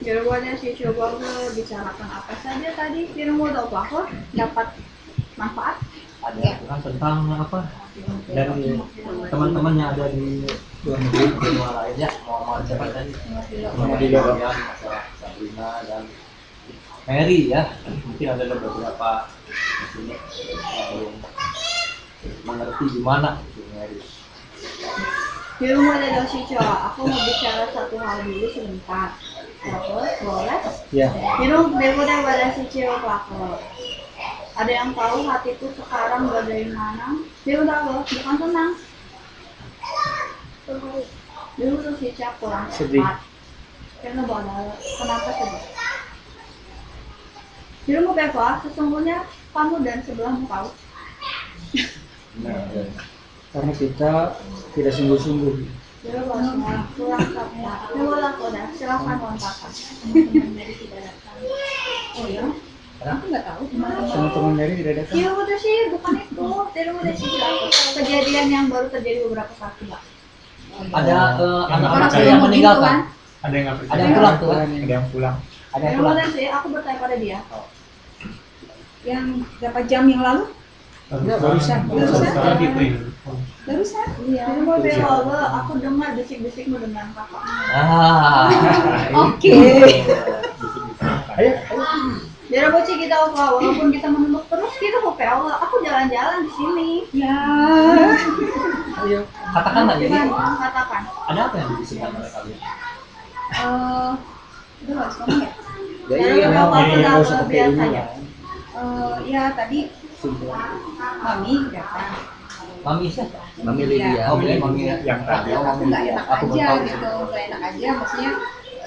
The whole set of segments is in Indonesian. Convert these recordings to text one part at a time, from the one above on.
Jawabannya si coba bicarakan apa saja tadi di rumah atau apa dapat manfaat? Ada kan tentang apa dari teman-teman yang ada di luar negeri, di luar lainnya, Muhammad siapa tadi? Muhammad ya, masalah Sabrina dan Mary ya, mungkin ada beberapa di sini yang belum mengerti gimana itu Mary. Di rumah ada si coba, aku mau bicara satu hal dulu sebentar. Terus boleh? Ya. Di rumah ada si coba aku. Ada yang tahu hatiku sekarang bagaimana? Dia udah loh, bukan tenang. Dulu tuh si Cak kurang tepat. Karena bodoh. Kenapa sedih? Di rumah Beva, sesungguhnya kamu dan sebelahmu tahu. Karena kita tidak sungguh-sungguh. Dia kurang tepat. Dia udah, silakan lontarkan. Oh ya? Aku nggak tahu gimana. Teman-teman dari tidak datang. Iya udah sih, bukan itu. Dari rumah sih kejadian yang baru terjadi beberapa saat juga. Ada anak-anak Orang yang meninggalkan. Ada yang nggak percaya. Ada yang pulang tuh. Ada yang pulang. Ada yang Dari pulang. rumah sih, aku bertanya pada dia. Yang berapa jam yang lalu? Barusan. Tadi itu ya. Barusan? Iya. Di rumah Bella, aku dengar desik-desikmu dengan kakak. Oke. Ayo. Biar bocil kita walaupun kita menunduk terus kita Allah. Aku jalan-jalan di sini. Ya. Ayo. Katakan nggak jadi. Katakan. Ada apa yang dibisikkan oleh kalian? Udah harus ngomong ya? Iya, Nggak usah pakai ini biasanya. ya. Ya tadi Mami datang. Mami siapa? Mami Lydia. Oh, Mami Yang tadi. Aku nggak enak Aku aja tahu. gitu, nggak enak aja. Maksudnya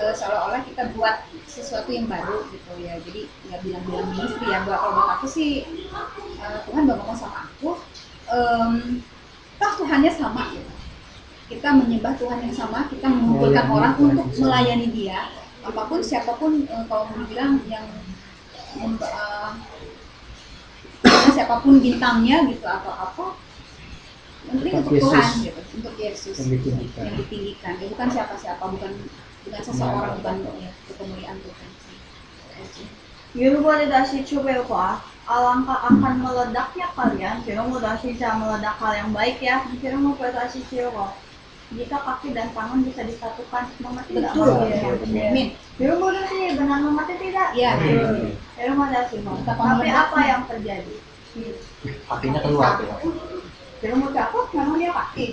seolah-olah kita buat sesuatu yang baru gitu ya. Jadi nggak bilang-bilang ministry ya. Kalau buat aku sih Tuhan udah ngomong sama aku. Toh Tuhannya sama gitu. Kita menyembah Tuhan yang sama, kita mengumpulkan orang untuk melayani Dia. Apapun siapapun kalau mau dibilang yang siapapun bintangnya gitu atau apa, yang penting untuk Yesus. Tuhan gitu, untuk Yesus Yang ditinggikan. yang ditinggikan. Dia bukan siapa-siapa, bukan seseorang, bukan ya, kemuliaan Tuhan. Guru boleh dasi coba alangkah akan meledaknya kalian. Kira mau dasi cara meledak hal yang baik ya. Kira mau dasi coba. Jika kaki dan tangan bisa disatukan, mengerti tidak? Amin. Kira mau dasi benar mengerti tidak? Iya. Kira mau dasi tapi apa yang terjadi? Kakinya keluar. Kira mau apa? Memang dia kaki.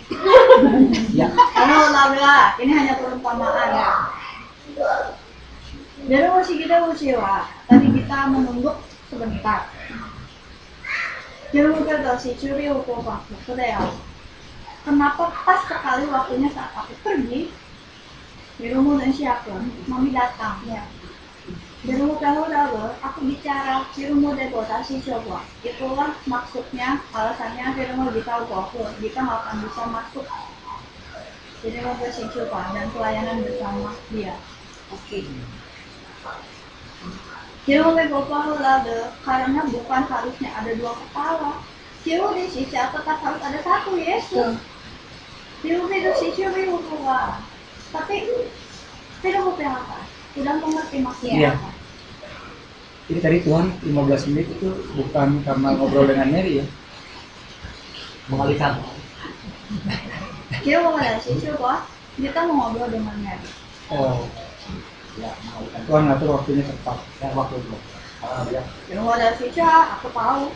Ya. Karena ulah ini hanya perumpamaan ya. Dari masih kita usia, tadi kita menunduk sebentar. Jangan lupa si curi hukum waktu, sudah ya. Kenapa pas sekali waktunya saat aku pergi, di rumah dan siapa, mami datang. Ya. Di rumah kalau lalu, aku bicara di rumah dan kota si coba. Itulah maksudnya, alasannya di rumah kita aku, kita nggak akan bisa masuk. Jadi mau si coba dan pelayanan bersama dia. Oke. Kira lalu, karena bukan harusnya ada dua kepala. Kira di sisi tetap harus ada satu Yesus. Kira di sisi berubah. Tapi tidak mau apa? Sudah mengerti maksudnya Iya. apa? Jadi tadi Tuhan 15 menit itu bukan karena ngobrol dengan Mary ya. Mengalihkan. Kira mau ada sisi apa? Kita mau ngobrol dengan Mary. Oh, Ya, mengalihkan. Tuhan ngatur waktunya tepat. Ya, waktu itu. Ya. Kira mau ada sisi, aku tahu.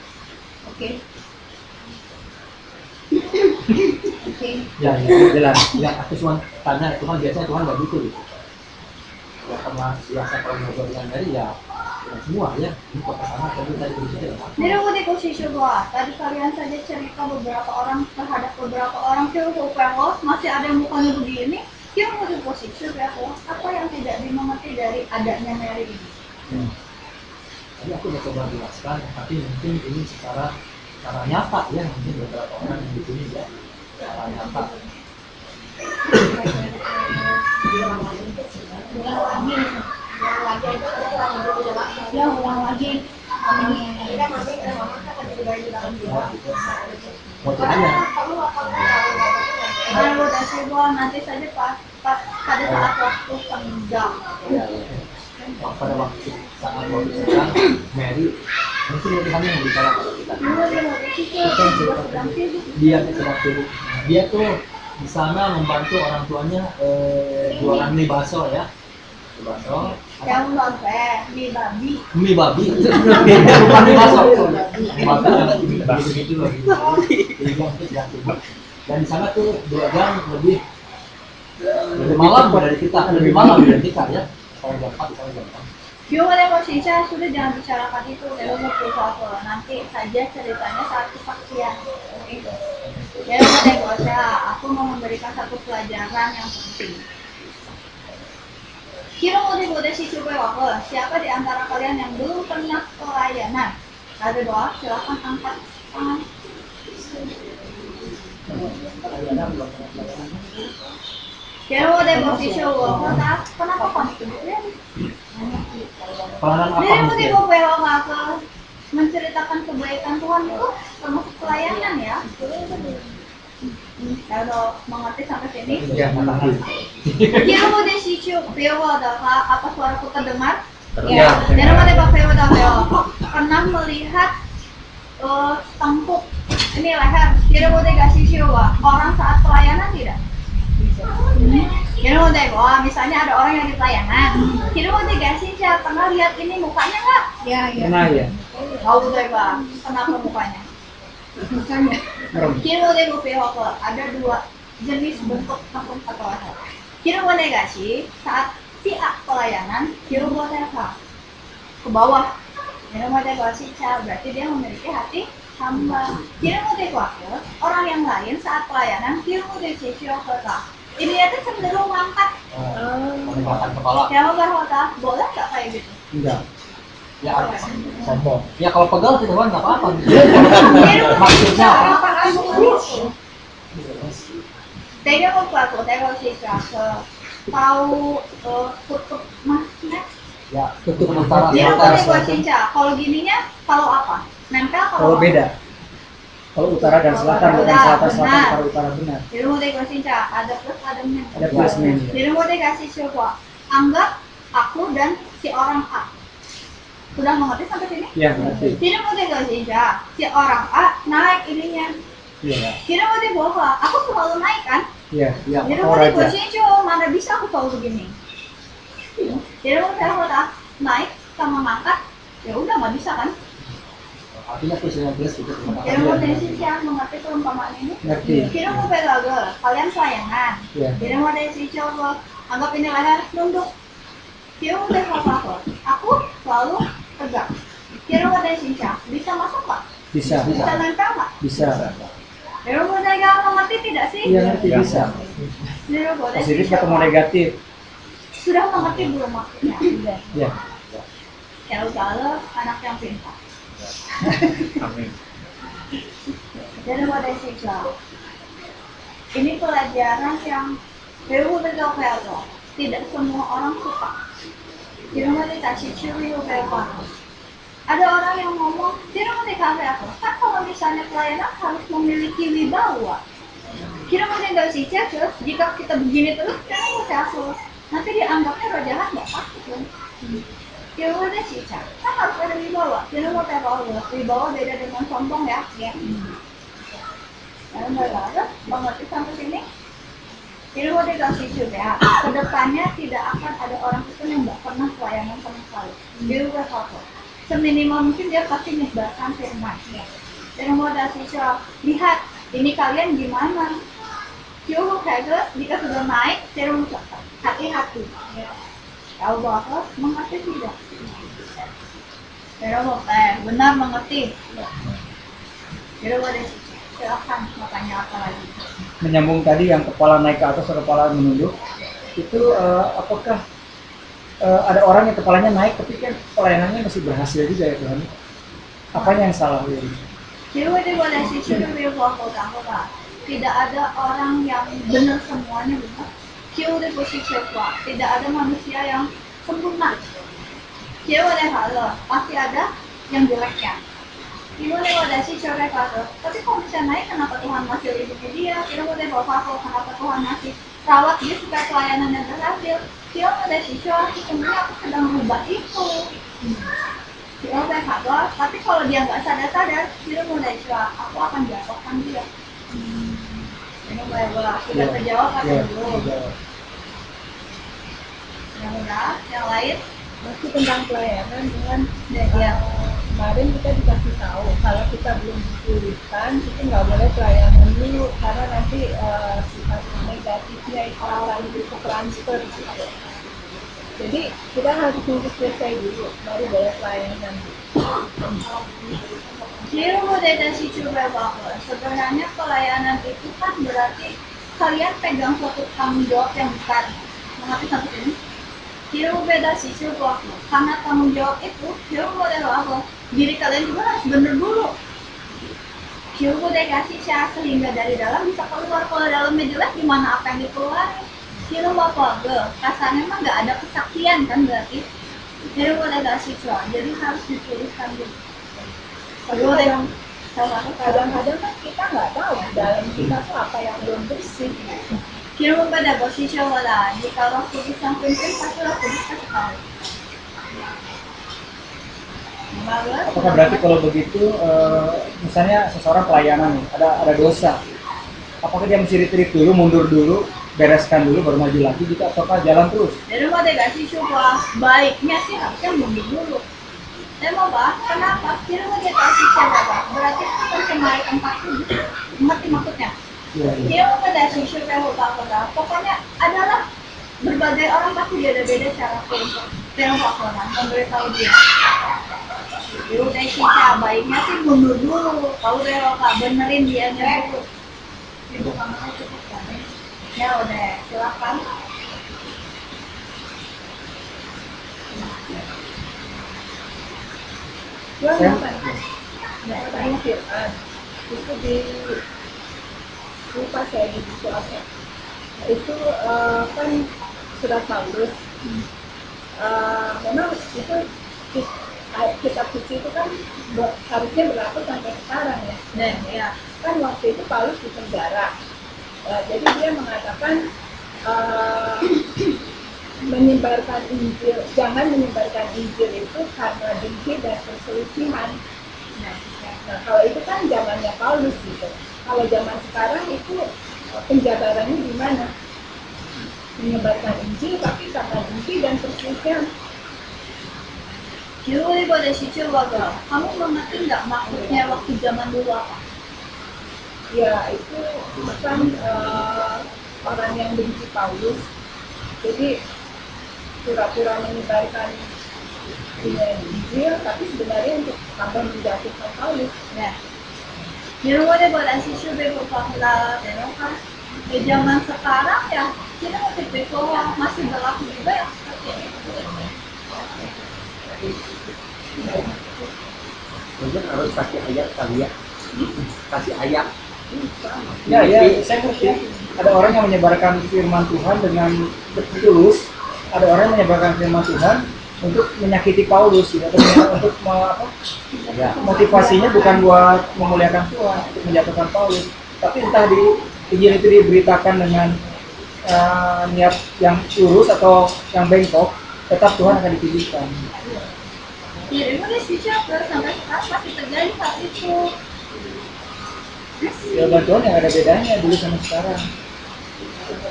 Oke. Oke. Ya, jelas. Ya, aku cuma tanya, Tuhan biasanya Tuhan nggak gitu. Ya, karena biasa kalau ngobrol dengan dari ya semua ya. Ini kok kesana tadi di situ. Jadi mau posisi dua. Tadi kalian saja cerita beberapa orang terhadap beberapa orang kira masih ada yang mukanya begini. Kira mau di posisi apa yang tidak dimengerti dari adanya Mary ini? Jadi aku udah coba jelaskan, tapi mungkin ini secara nyata ya, mungkin beberapa orang yang di sini ya secara nyata. Ulang lagi. Motifnya Kalau udah nanti saja pas pada saat waktu senggang. pada waktu saat sekarang Mary mungkin Tuhan yang bicara pada kita. Dia sedang sibuk. Dia tuh di sana membantu orang tuanya jualan mie bakso ya. Mie bakso. Yang mie babi. Mie babi. Bukan mie bakso. Mie babi yang gitu loh. Dan di sana tuh 2 jam lebih malam dari kita, lebih malam dari kita ya. Sekarang jam 4, sekarang jam 4. Gimana posisinya sudah jangan bicarakan itu, kalau mau berusaha nanti saja ceritanya saat kesaksian. Ya udah bosnya, aku mau memberikan satu pelajaran yang penting. Kira mau dibuat si coba wakil, siapa di antara kalian yang belum pernah pelayanan? Ada doa, silakan angkat tangan. Kira mau dibuat si coba, kenapa kamu sebutnya? Pelayanan apa Jadi mau mungkin? dibawa wakil menceritakan kebaikan Tuhan itu termasuk pelayanan ya. Kalau mengerti sampai sini, Ya, mengerti. kira mau desi coba adalah apa suaraku terdengar? Ya. Jadi mau dibawa pernah melihat tengkuk ini leher. Kira mau dikasih coba orang saat pelayanan tidak? Kira mau wah misalnya ada orang yang di pelayanan, kira mau dikasih siapa pernah lihat ini mukanya nggak? Ya, ya. Pernah ya? Tahu deh bang, kenapa mukanya? Makanya. Merem. Kira mau dikasih ada 2 jenis bentuk tengkuk atau leher. Kira mau dikasih saat si A pelayanan, kira mau apa? Ke bawah. Kira mau dikasih berarti dia memiliki hati hamba. Kira mau dikasih orang yang lain saat pelayanan, kira mau dikasih apa? Ini itu cenderung ngangkat. Peningkatan kepala. Yang berhota, boleh nggak kayak gitu? Enggak. Ya, sombong. Ya kalau pegal sih Tuhan nggak apa-apa. Maksudnya apa? Saya mau buat hotel sih tahu tutup masnya. Ya, tutup antara Dia antara boleh buat cinca. Kalau gininya, kalau apa? Nempel Kalau apa? beda. Kalau utara dan selatan, bukan selatan-selatan, Benar. kalau utara benar. Jadi mau dikasih cinca, ada plus ada minus. Ada plus minus. Jadi mau dikasih coba. Anggap aku dan si orang A. Sudah mengerti sampai sini? Ya, ngerti. Jadi mau dikasih cinca, si orang A naik ininya. Iya. Kira mau dibawa, aku selalu naik kan? Iya. ya, Jadi Oh, mau raja. dikasih coba, mana bisa aku selalu begini. Jadi mau saya naik sama ngangkat, ya udah nggak bisa kan? artinya tuh dengan plus itu. Jadi mau dikasih yang mengerti perumpamaan ini. Ngerti. Kira mau pedagang, kalian pelayanan. Iya. Jadi mau dikasih coba, anggap ini leher nunduk. Kira mau dikasih apa? Aku selalu tegak. Kira mau dikasih bisa masuk nggak? Bisa. Bisa nempel nggak? Bisa. Jadi mau dikasih mengerti tidak sih? Iya, ngerti bisa. Jadi mau Positif dikasih ketemu negatif. sudah mengerti belum maksudnya? Sudah. Ya. Kalau anak yang pintar. Amin. Jadi pada siswa, ini pelajaran yang betul-betul tidak semua orang suka. Di rumah dikasih curi ada orang yang ngomong di rumah dikasih aku. Kan kalau misalnya pelayanan harus memiliki wibawa. Kira mau dikasih cek, jika kita begini terus, kita mau kasus. Nanti dianggapnya roh jahat nggak takut dong. Ya udah sih, kan harus ada wibawa. Jadi mau teror, wibawa beda dengan sombong ya. Ya. Enggak ada, mengerti sampai sini. Jadi mau dikasih juga. Kedepannya tidak akan ada orang Kristen yang nggak pernah pelayanan sama sekali. Dia udah tahu. Seminimal mungkin dia pasti nyebarkan firman. Jadi mau dikasih lihat ini kalian gimana. Yuk, kayak jika sudah naik, serum hati-hati. Tahu bahwa mengerti tidak? Pero benar mengerti. Pero boleh silakan makanya apa lagi? Menyambung tadi yang kepala naik ke atas, kepala menunduk. Itu apakah ada orang yang kepalanya naik tapi kan pelayanannya masih berhasil juga ya Tuhan? Apanya yang salah ya? Jadi boleh sih sudah tidak ada orang yang benar semuanya benar. Tidak ada manusia yang sempurna. Pasti ada yang jeleknya. Tapi kalau bisa naik, kenapa Tuhan masih lindungi dia? Kenapa Tuhan masih rawat dia supaya pelayanannya berhasil? Dia ada siswa, sebenarnya aku sedang merubah itu. Dia udah kagak, tapi kalau dia nggak sadar-sadar, dia udah siswa, aku akan jatuhkan dia. Ini boleh sudah terjawab atau Iya, belum? terjawab. Yang udah, yang lain? Masih tentang pelayanan dengan Ya. kemarin kita dikasih tahu kalau kita belum dipulihkan itu nggak boleh pelayanan dulu karena nanti sifat negatifnya itu akan ke transfer gitu. Jadi kita harus tunggu selesai dulu baru boleh pelayanan. Jadi udah si coba bahwa sebenarnya pelayanan itu kan berarti kalian pegang suatu tanggung jawab yang besar. Mengerti sampai ini? Kira beda sih coba karena tanggung jawab itu kira boleh bahwa diri kalian juga harus bener dulu. Kira udah kasih syarat sehingga dari dalam bisa keluar. Kalau dalamnya jelek gimana apa yang dikeluarin? Kira bapak kasarnya mah nggak ada kesaksian kan berarti. Kira udah kasih coba jadi harus dipulihkan dulu. Kadang-kadang kan kita nggak tahu dalam kita tuh apa yang belum bersih. Kira pada posisi wala, jika waktu bisa pimpin pasti waktu bisa sekali. Apakah berarti kalau begitu, misalnya seseorang pelayanan nih, ada dosa, apakah dia mesti retreat dulu, mundur dulu, bereskan dulu, baru maju lagi gitu, ataukah jalan terus? Jadi mau dikasih coba baiknya sih harusnya mundur dulu. Saya mau bahas kenapa? Kira mau dikasih coba, berarti itu mencemari tempat itu. Ngerti maksudnya? Iya, iya. Dia mau dikasih coba, pokoknya adalah berbagai orang pasti beda-beda cara pelakuan, memberitahu dia. Jadi udah sisa baiknya sih mundur dulu, tahu deh kak benerin dia dulu. Ibu kamarnya cukup kan? Ya udah, silakan. Jual Saya- apa? Tanya Firman itu di lupa saya di suara itu kan surat Paulus. Memang itu kitab suci itu kan harusnya berlaku sampai sekarang ya. Dan ya, Kan waktu itu Paulus di penjara. Jadi dia mengatakan menyebarkan Injil, jangan menyebarkan Injil itu karena dengki dan perselisihan. Nah, kalau itu kan zamannya Paulus gitu. Kalau zaman sekarang itu penjabarannya di mana? Menyebarkan Injil tapi karena dengki dan perselisihan. jadi pada sisi wagal, kamu mengerti nggak maksudnya waktu zaman dulu apa? Ya itu bukan orang yang benci Paulus. Jadi pura-pura menyebarkan Injil, tapi sebenarnya untuk tambah menjatuhkan Paulus. Ya, jadi pada sisi beberapa kan di zaman sekarang ya kita masih beberapa masih berlaku juga ya seperti itu. Mungkin harus kasih ayat kali ya. Kasih ayat. Ya, saya ngerti. Ada orang yang menyebarkan firman Tuhan dengan tulus, ada orang yang menyebarkan firman Tuhan untuk menyakiti Paulus, gitu, untuk Ya. motivasinya bukan buat memuliakan Tuhan, untuk menjatuhkan Paulus, tapi entah di Injil itu diberitakan dengan niat yang lurus atau yang bengkok, tetap Tuhan akan ditinggikan. Jadi pada sisi sampai sekarang masih terjadi hal itu. Jawaban Tuhan yang ada bedanya dulu sama sekarang.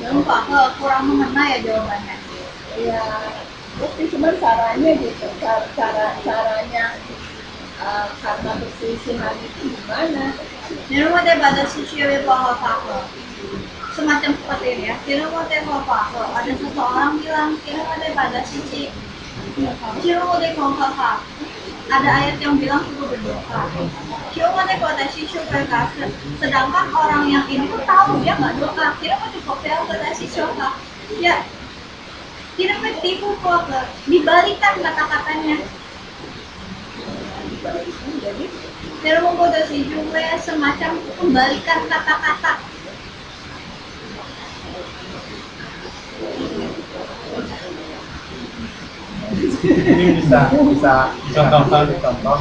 Nampak kurang mengena ya jawabannya. Ya, mungkin cuma caranya gitu, caranya karena perselisihan itu gimana? Jadi pada pada sisi bahwa semacam seperti ini ya. Jadi pada ada seseorang bilang kira pada sisi ada ayat yang bilang suruh berdoa. Cuma pada sisi sedangkan orang yang ini pun tahu dia nggak doa. Kira mau dikopel pada sisi ya. Kira mau tipu kok dibalikan kata-katanya. Jadi Kira mau pada sisi juga semacam kembalikan kata-kata. Ini bisa contoh kasih contoh.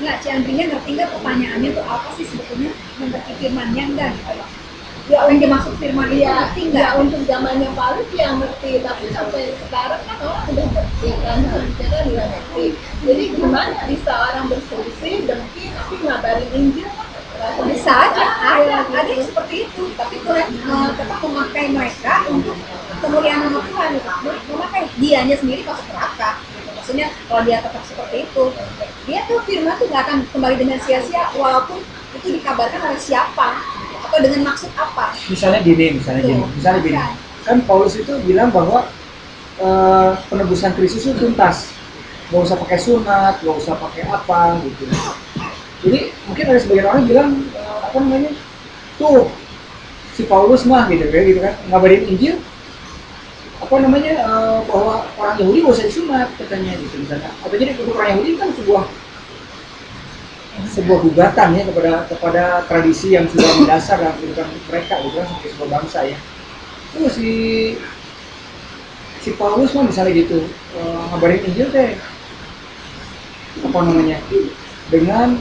Nggak, Ciantrinya ngerti nggak pertanyaannya tuh apa sih sebetulnya? Mengerti firmannya enggak gitu loh. Ya Apa yang untuk dimaksud firman itu ya, ngerti ya nggak? untuk zamannya Paulus ya ngerti, tapi sampai sekarang kan orang udah ngerti kan, harusnya kan udah ngerti. Jadi gimana bisa orang berselisih, dengki, tapi ngabarin Injil kan? Bisa aja, ada yang seperti itu, tapi Tuhan tetap memakai mereka untuk kemuliaan nama Tuhan, memakai dianya sendiri masuk neraka. Gitu. Maksudnya kalau dia tetap seperti itu, dia tuh firman tuh nggak akan kembali dengan sia-sia, walaupun itu dikabarkan oleh siapa atau dengan maksud apa. Misalnya gini, kan Paulus itu bilang bahwa penebusan Kristus itu tuntas, nggak usah pakai sunat, nggak usah pakai apa gitu. Jadi mungkin ada sebagian orang bilang apa namanya, tuh si Paulus mah gitu kan ngabarin Injil apa namanya bahwa orang Yahudi nggak usah disunat katanya gitu misalnya. Atau jadi untuk orang Yahudi kan sebuah gugatan ya kepada tradisi yang sudah mendasar dalam kehidupan mereka gitu kan, sebagai sebuah bangsa ya. Tuh si Paulus mah misalnya gitu ngabarin Injil teh apa namanya dengan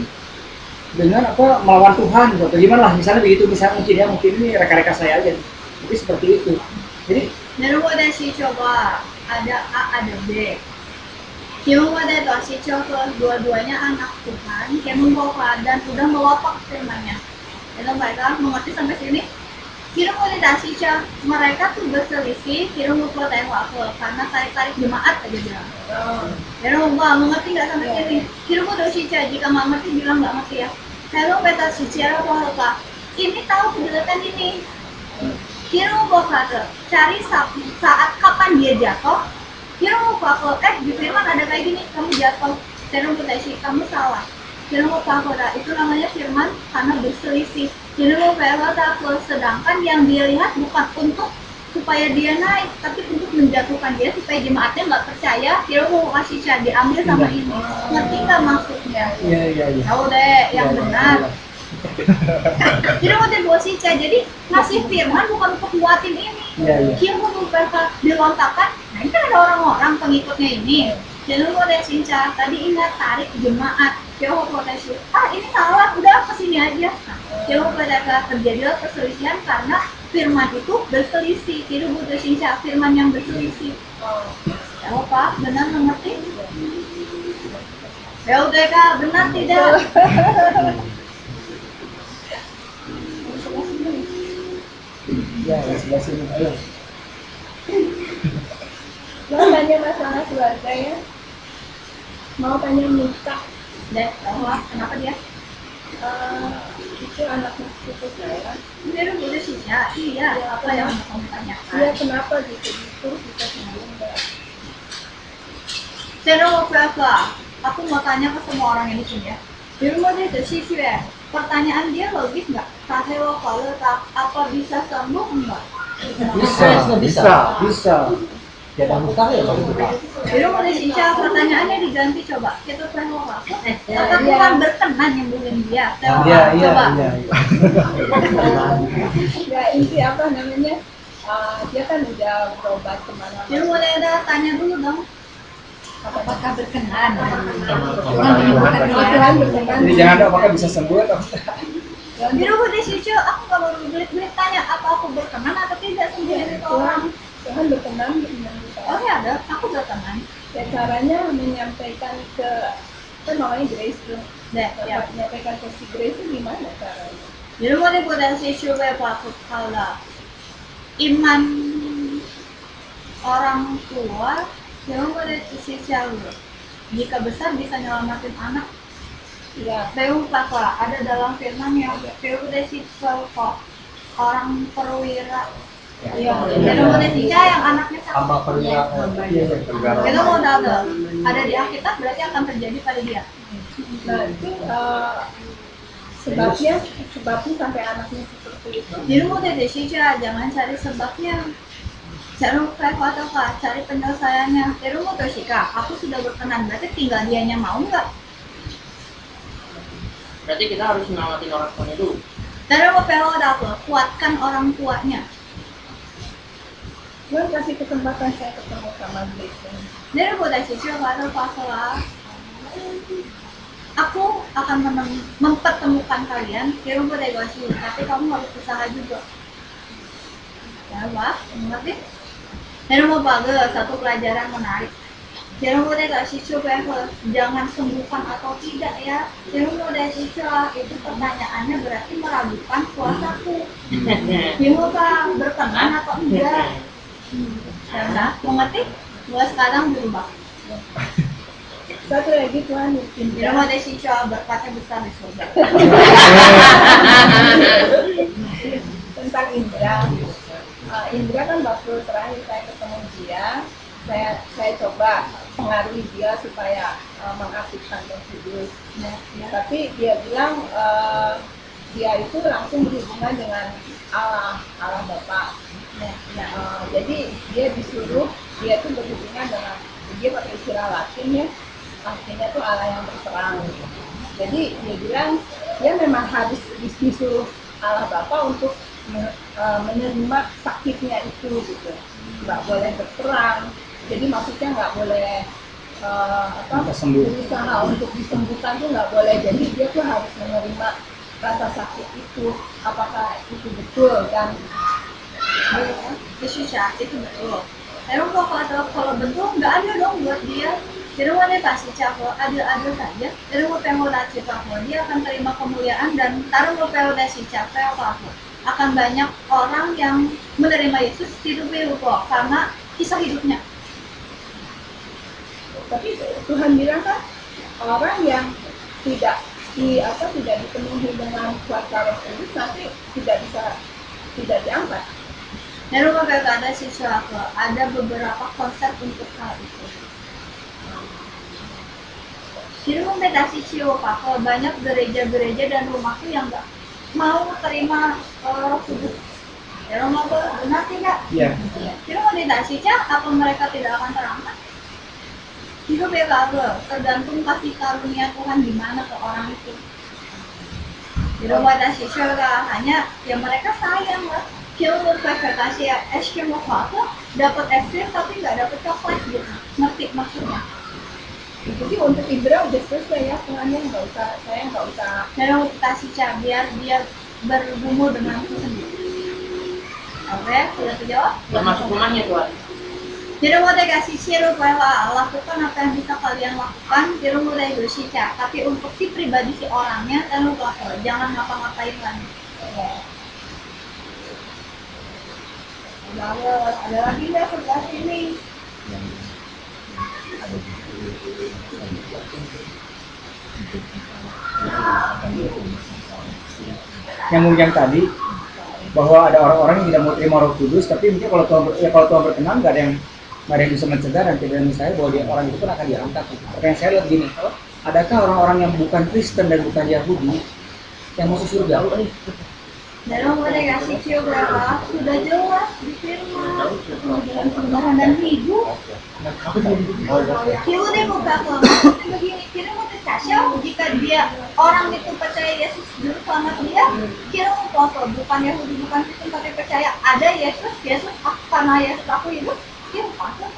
apa melawan Tuhan atau gimana lah misalnya begitu, misalnya mungkin ini reka-reka saya aja tapi seperti itu. Jadi 내려보내시 coba ada A ada B. Kimuwade itu coba dua-duanya anak Tuhan yang membawa dan sudah mewapak firman-Nya. Dan mereka mengerti sampai sini. Kimuwade dasica mereka tuh berselisih, kimuwade tewak karena tarik-tarik jemaat aja bilang. Ya mengerti nggak sampai sini? Kimuwade dasica jika nggak ngerti bilang nggak ngerti ya. Kalau beta secara apa? Ini tahu kejelekan ini. Kira mau cari saat kapan dia jatuh. Kira mau di firman ada kayak gini, kamu jatuh. Kira mau kamu salah. Kira mau itu namanya firman karena berselisih. Kira mau sedangkan yang dia lihat bukan untuk supaya dia naik, tapi untuk menjatuhkan dia supaya jemaatnya nggak percaya. Kira mau kasih cara diambil sama ini. Ngerti nggak maksudnya? iya. Tahu deh yang benar. Jadi mau dosisnya, jadi ngasih firman bukan untuk buatin ini. Dia mau mereka dilontarkan. Nah ini kan ada orang-orang pengikutnya ini. Jadi mau desinca. Tadi ingat tarik jemaat. Dia mau protes. Ini salah. Udah kesini aja. Dia mau terjadilah perselisihan karena firman itu berselisih. Jadi mau desinca firman yang berselisih. Ya Pak, benar mengerti? Ya udah Kak, benar tidak? Ya, sebelah sini. Ayo. Mau tanya masalah keluarga ya? Mau tanya nikah? Dan kenapa dia? Itu anak sepupu saya. Dia udah sih ya. Iya, apa yang kamu tanyakan? Iya, kenapa gitu kita sendiri enggak? Saya mau berapa? Aku mau tanya ke semua orang yang di sini ya. Di rumah dia ada sih ya. Pertanyaan dia logis nggak? Kalau apa bisa sembuh enggak? Bisa. Tidak mustahil kalau itu Pak. Jadi mau disisa pertanyaannya diganti coba. Kita tahu apa? Apa Tuhan berkenan nyembuhin dia? Coba. Ya inti apa namanya? Dia kan udah berobat kemana-mana. Jadi mulai ada tanya dulu dong. Apakah berkenan? Tuhan berkenan. Jadi jangan ada apakah bisa sembuh atau Jadi mau disisa, aku kalau belit-belit tanya apa aku berkenan atau tidak sembuhin itu orang. Tuhan berkenan menyembuhkan. Oh ya ada, aku berkenan. Ya caranya menyampaikan ke apa namanya Grace tuh. Ya. Menyampaikan ke si Grace itu gimana caranya? Jadi mau disisa apa kalau iman orang tua, jangan mau disisa dulu. Jika besar bisa nyelamatin anak. Ya, Peu Pakla, ada dalam firman yang Peu desiswa orang perwira. Jadi mau desiswa yang anaknya Hamba sakit. perwira. Itu mau ada di Alkitab berarti akan terjadi pada dia. nah itu sebabnya sampai anaknya seperti itu. Jadi mau desiswa jangan cari sebabnya. Jangan atau cari penyelesaiannya. Jadi mau tersika, aku sudah berkenan berarti tinggal dianya mau nggak? Berarti kita harus menyelamatin orang tuanya dulu. Dari mau kuatkan orang tuanya. Tuhan kasih kesempatan saya ketemu sama Grace. Dari mau desiswa atau pasalah. Aku akan mempertemukan kalian. Kira mau negosiasi, tapi kamu harus usaha juga. Ya, Pak, mengerti? Jadi mau bagus, satu pelajaran menarik. Jadi mau dari siswa jangan sembuhkan atau tidak ya. Jadi mau dari siswa itu pertanyaannya berarti meragukan puasaku. Jadi mau berkenan atau enggak? Ya udah, mengerti? Gua sekarang berubah. Satu lagi Tuhan Jadi mau dari siswa berkatnya besar di surga. tentang Indra. Indra kan waktu terakhir saya ketemu dia, saya coba pengaruhi dia supaya mengaktifkan Roh Kudus. Tapi dia bilang dia itu langsung berhubungan dengan Allah Bapa. Jadi dia disuruh dia itu berhubungan dengan, dia pakai istilah Latin ya, artinya tuh Allah yang berperang. Jadi dia bilang dia memang harus disuruh Allah Bapa untuk menerima sakitnya itu gitu, nggak boleh berperang. Jadi maksudnya nggak boleh berusaha untuk disembuhkan tuh nggak boleh. Jadi dia tuh harus menerima rasa sakit itu. Apakah itu betul kan? Itu susah, itu betul. Emang kalau betul nggak ada dong buat dia. Jadi mau dia kasih cakap adil-adil saja. Jadi mau pengolah cakap dia akan terima kemuliaan dan taruh mau pengolah si cakap apa akan banyak orang yang menerima Yesus hidupnya kok karena kisah hidupnya. Tapi Tuhan bilang kan orang yang tidak dipenuhi dengan kuasa Roh Kudus nanti tidak diangkat. Dan rumah kata siswa ada beberapa konsep untuk hal itu. Jadi membatasi siapa? Kalau banyak gereja-gereja dan rumahku yang nggak mau terima Roh Kudus. Ya rumah benar tidak? Iya. Jadi membatasinya apa mereka tidak akan terangkat? Itu bebas, tergantung kasih karunia Tuhan di mana ke orang itu. Jadi membatasi siapa? Hanya ya mereka sayang lah. Kalau mereka kasih es krim apa dapat es krim tapi nggak dapat coklat gitu. Ngerti maksudnya? Jadi untuk Indra udah selesai ya, Tuhannya saya nggak usah. Saya kasih cara biar dia bergumul denganku sendiri. Oke, sudah terjawab? Termasuk rumahnya Tuhan. Jadi mau kasih sirup bahwa lakukan apa yang bisa kalian lakukan. Jadi mau kasih cara, tapi untuk si pribadi si orangnya dan lupa jangan ngapa-ngapain lagi. Ada lagi nggak sebelah sini? Yang tadi bahwa ada orang-orang yang tidak mau terima Roh Kudus, tapi mungkin kalau Tuhan berkenan nggak ada yang bisa mencegah dan tidak misalnya bahwa orang itu pun akan diangkat. Pertanyaan saya lihat gini, adakah orang-orang yang bukan Kristen dan bukan Yahudi yang masuk surga? Dalam kasih cium berapa sudah jelas di firman kebenaran dan hidup. Kita deh buka begini, kita mau kasih jika dia orang itu percaya Yesus juru selamat dia, kita mau foto bukan Yahudi bukan Kristen tapi percaya ada Yesus karena Yesus aku hidup, kita pasti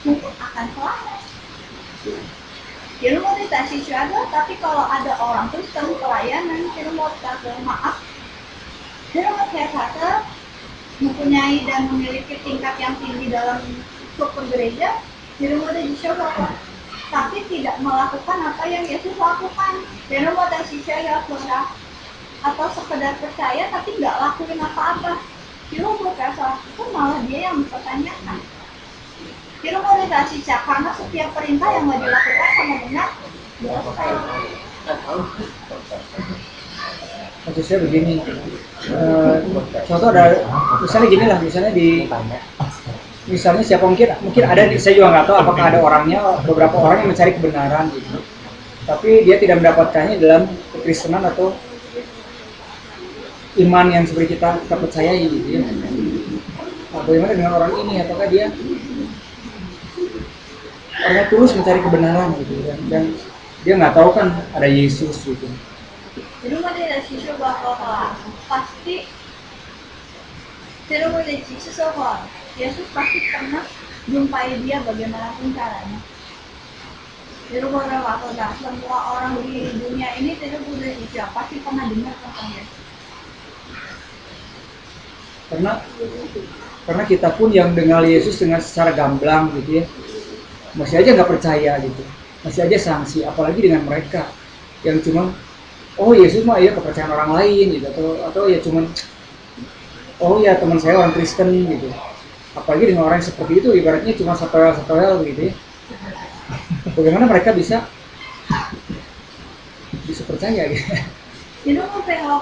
mungkin akan selamat. Kita mau dikasih surga, tapi kalau ada orang Kristen pelayanan, kita mau kasih maaf. Dia saya kata mempunyai dan memiliki tingkat yang tinggi dalam struktur gereja, jadi mau dicoba, tapi tidak melakukan apa yang Yesus lakukan. Jadi mau saya kurang atau sekedar percaya tapi nggak lakuin apa-apa. Kira profesor itu malah dia yang mempertanyakan. Kira mau dikasih karena setiap perintah yang nggak dilakukan sama benar dosa. Maksudnya begini, contoh ada misalnya gini lah, misalnya siapa mungkin ada, saya juga nggak tahu apakah ada orangnya, beberapa orang yang mencari kebenaran gitu, tapi dia tidak mendapatkannya dalam kekristenan atau iman yang seperti kita percayai gitu ya. Nah, bagaimana dengan orang ini? Apakah dia orangnya tulus mencari kebenaran gitu dan dia nggak tahu kan ada Yesus gitu. Jadi mau dari sisi bahwa pasti tidak mau dari sisi bahwa Yesus pasti pernah jumpai dia bagaimanapun caranya. Jadi mau dari waktu semua orang di dunia ini tidak boleh sisi pasti pernah dengar tentang Yesus. Karena Karena kita pun yang dengar Yesus dengan secara gamblang gitu ya, masih aja nggak percaya gitu, masih aja sanksi, apalagi dengan mereka yang cuma oh Yesus mah ya kepercayaan orang lain gitu, atau ya cuman oh ya teman saya orang Kristen gitu. Apalagi dengan orang yang seperti itu ibaratnya cuma satu gitu ya. Bagaimana mereka bisa percaya gitu. Jadi kalau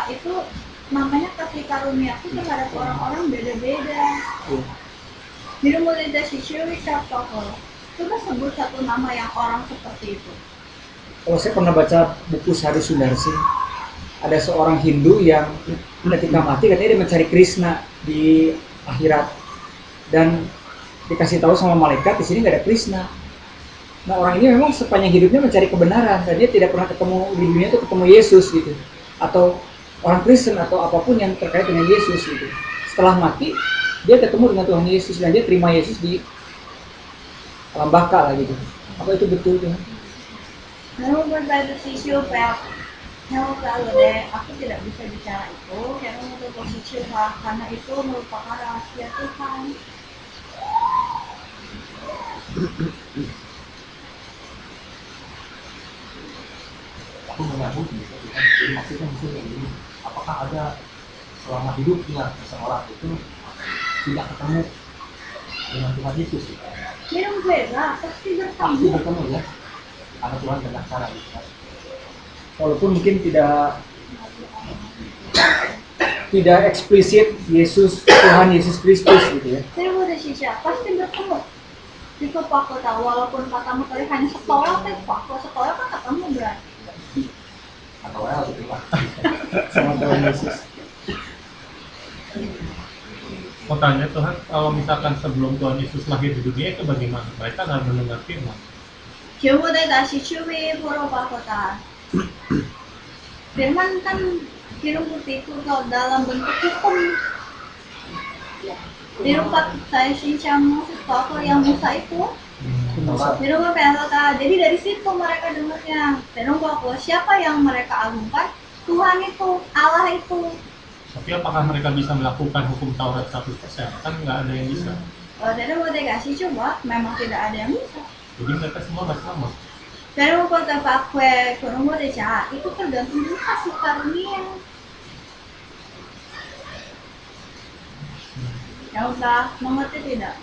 itu namanya kasih karunia itu terhadap orang-orang beda-beda. Jadi mulai dari Shuri Saptoko, coba sebut satu nama yang orang seperti itu. Kalau saya pernah baca buku Sadhu Sundarsi, ada seorang Hindu yang ketika mati katanya dia mencari Krishna di akhirat dan dikasih tahu sama malaikat di sini nggak ada Krishna. Nah orang ini memang sepanjang hidupnya mencari kebenaran dan dia tidak pernah ketemu di dunia itu ketemu Yesus gitu, atau orang Kristen atau apapun yang terkait dengan Yesus gitu. Setelah mati dia ketemu dengan Tuhan Yesus dan dia terima Yesus di alam baka lah gitu. Apa itu betul tuh? Lalu berbeda sisi apa? Kalau deh, aku tidak bisa bicara itu karena untuk posisi karena itu merupakan rahasia Tuhan. Aku menyambung gitu. Maksudnya misalnya ini, apakah ada selama hidupnya seseorang itu tidak ketemu dengan Tuhan Yesus? Minum beda, pasti Pasti bertemu. bertemu ya, karena Tuhan banyak cara gitu kan. Walaupun mungkin tidak eksplisit Yesus Tuhan Yesus Kristus gitu ya. Saya udah sisi pasti bertemu. Jika aku tahu walaupun katamu tadi hanya sekolah, tapi aku sekolah kan ketemu berarti. Atau ya gitu lah. Sama Tuhan Yesus. Mau tanya Tuhan, kalau misalkan sebelum Tuhan Yesus lahir di dunia itu bagaimana? Mereka nggak mendengar firman. Coba deh kasih cuy pura kota. Firman kan kirim putih itu kalau dalam bentuk hukum. Di rumah saya sincang sesuatu yang Musa itu. Di rumah Pelota. Jadi dari situ mereka dengarnya. Dan bahwa siapa yang mereka agungkan? Tuhan itu, Allah itu. Tapi apakah mereka bisa melakukan hukum Taurat 100%? Kan nggak ada yang bisa. Dari mau dikasih coba, memang tidak ada yang bisa. Jadi mereka semua nggak sama. Dari mau pakai kurang mau deca, itu tergantung juga kasih karunia. Ya udah, mengerti tidak?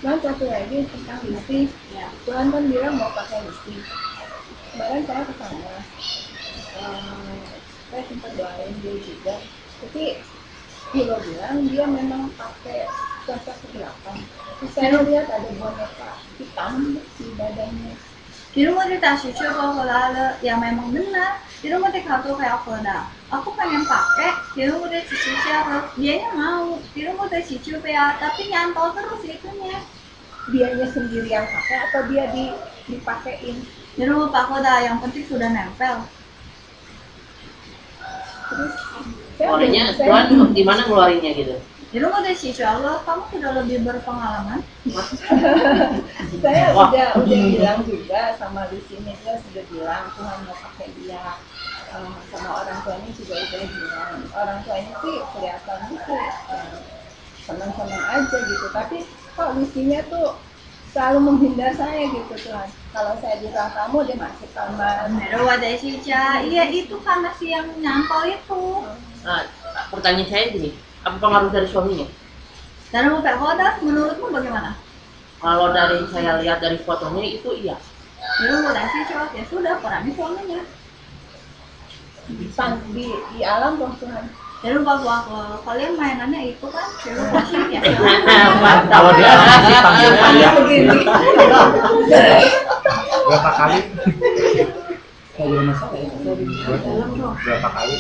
Dan satu lagi tentang listi, Ya. Tuhan kan bilang mau pakai listi. Kemarin saya ke sana, saya sempat doain dia juga. Tapi dia bilang dia memang pakai cuaca kegelapan. Terus saya lihat ada boneka hitam di badannya. Di rumah dikasih coba kalau ada yang memang benar. Di rumah dikasih kayak aku ada. Aku pengen pakai. Di rumah dia cici harus. Dianya mau. Di rumah dia cici ya. Tapi nyantol terus itunya. Dianya sendiri yang pakai atau dia dipakein. Di rumah Pak Koda yang penting sudah nempel. Terus Keluarinnya, saya Tuhan gimana ngeluarinnya gitu? Di rumah dia cici Allah. Kamu sudah lebih berpengalaman. saya Wah. udah bilang juga sama di sini, dia sudah bilang Tuhan mau pakai dia. Sama orang tuanya juga udah bilang, orang tuanya sih kelihatannya sih senang-senang aja gitu, tapi kok misinya tuh selalu menghindar saya gitu Tuhan. Kalau saya bilang kamu dia masih kamar. Di rumah dia cici. Iya itu karena si yang nyantol itu. Nah, pertanyaan saya gini, apa pengaruh dari suaminya? Dan rumah Pak Koda menurutmu bagaimana? Kalau dari saya lihat dari fotonya itu iya. Di rumah dia cici ya sudah perannya suaminya. Di alam dong Tuhan. Jadi kalau kalian mainannya itu kan cewek klasik ya. Kalau dia sih panggil saya. Begini. Berapa kali? Kalau ada masalah ya. Berapa kali?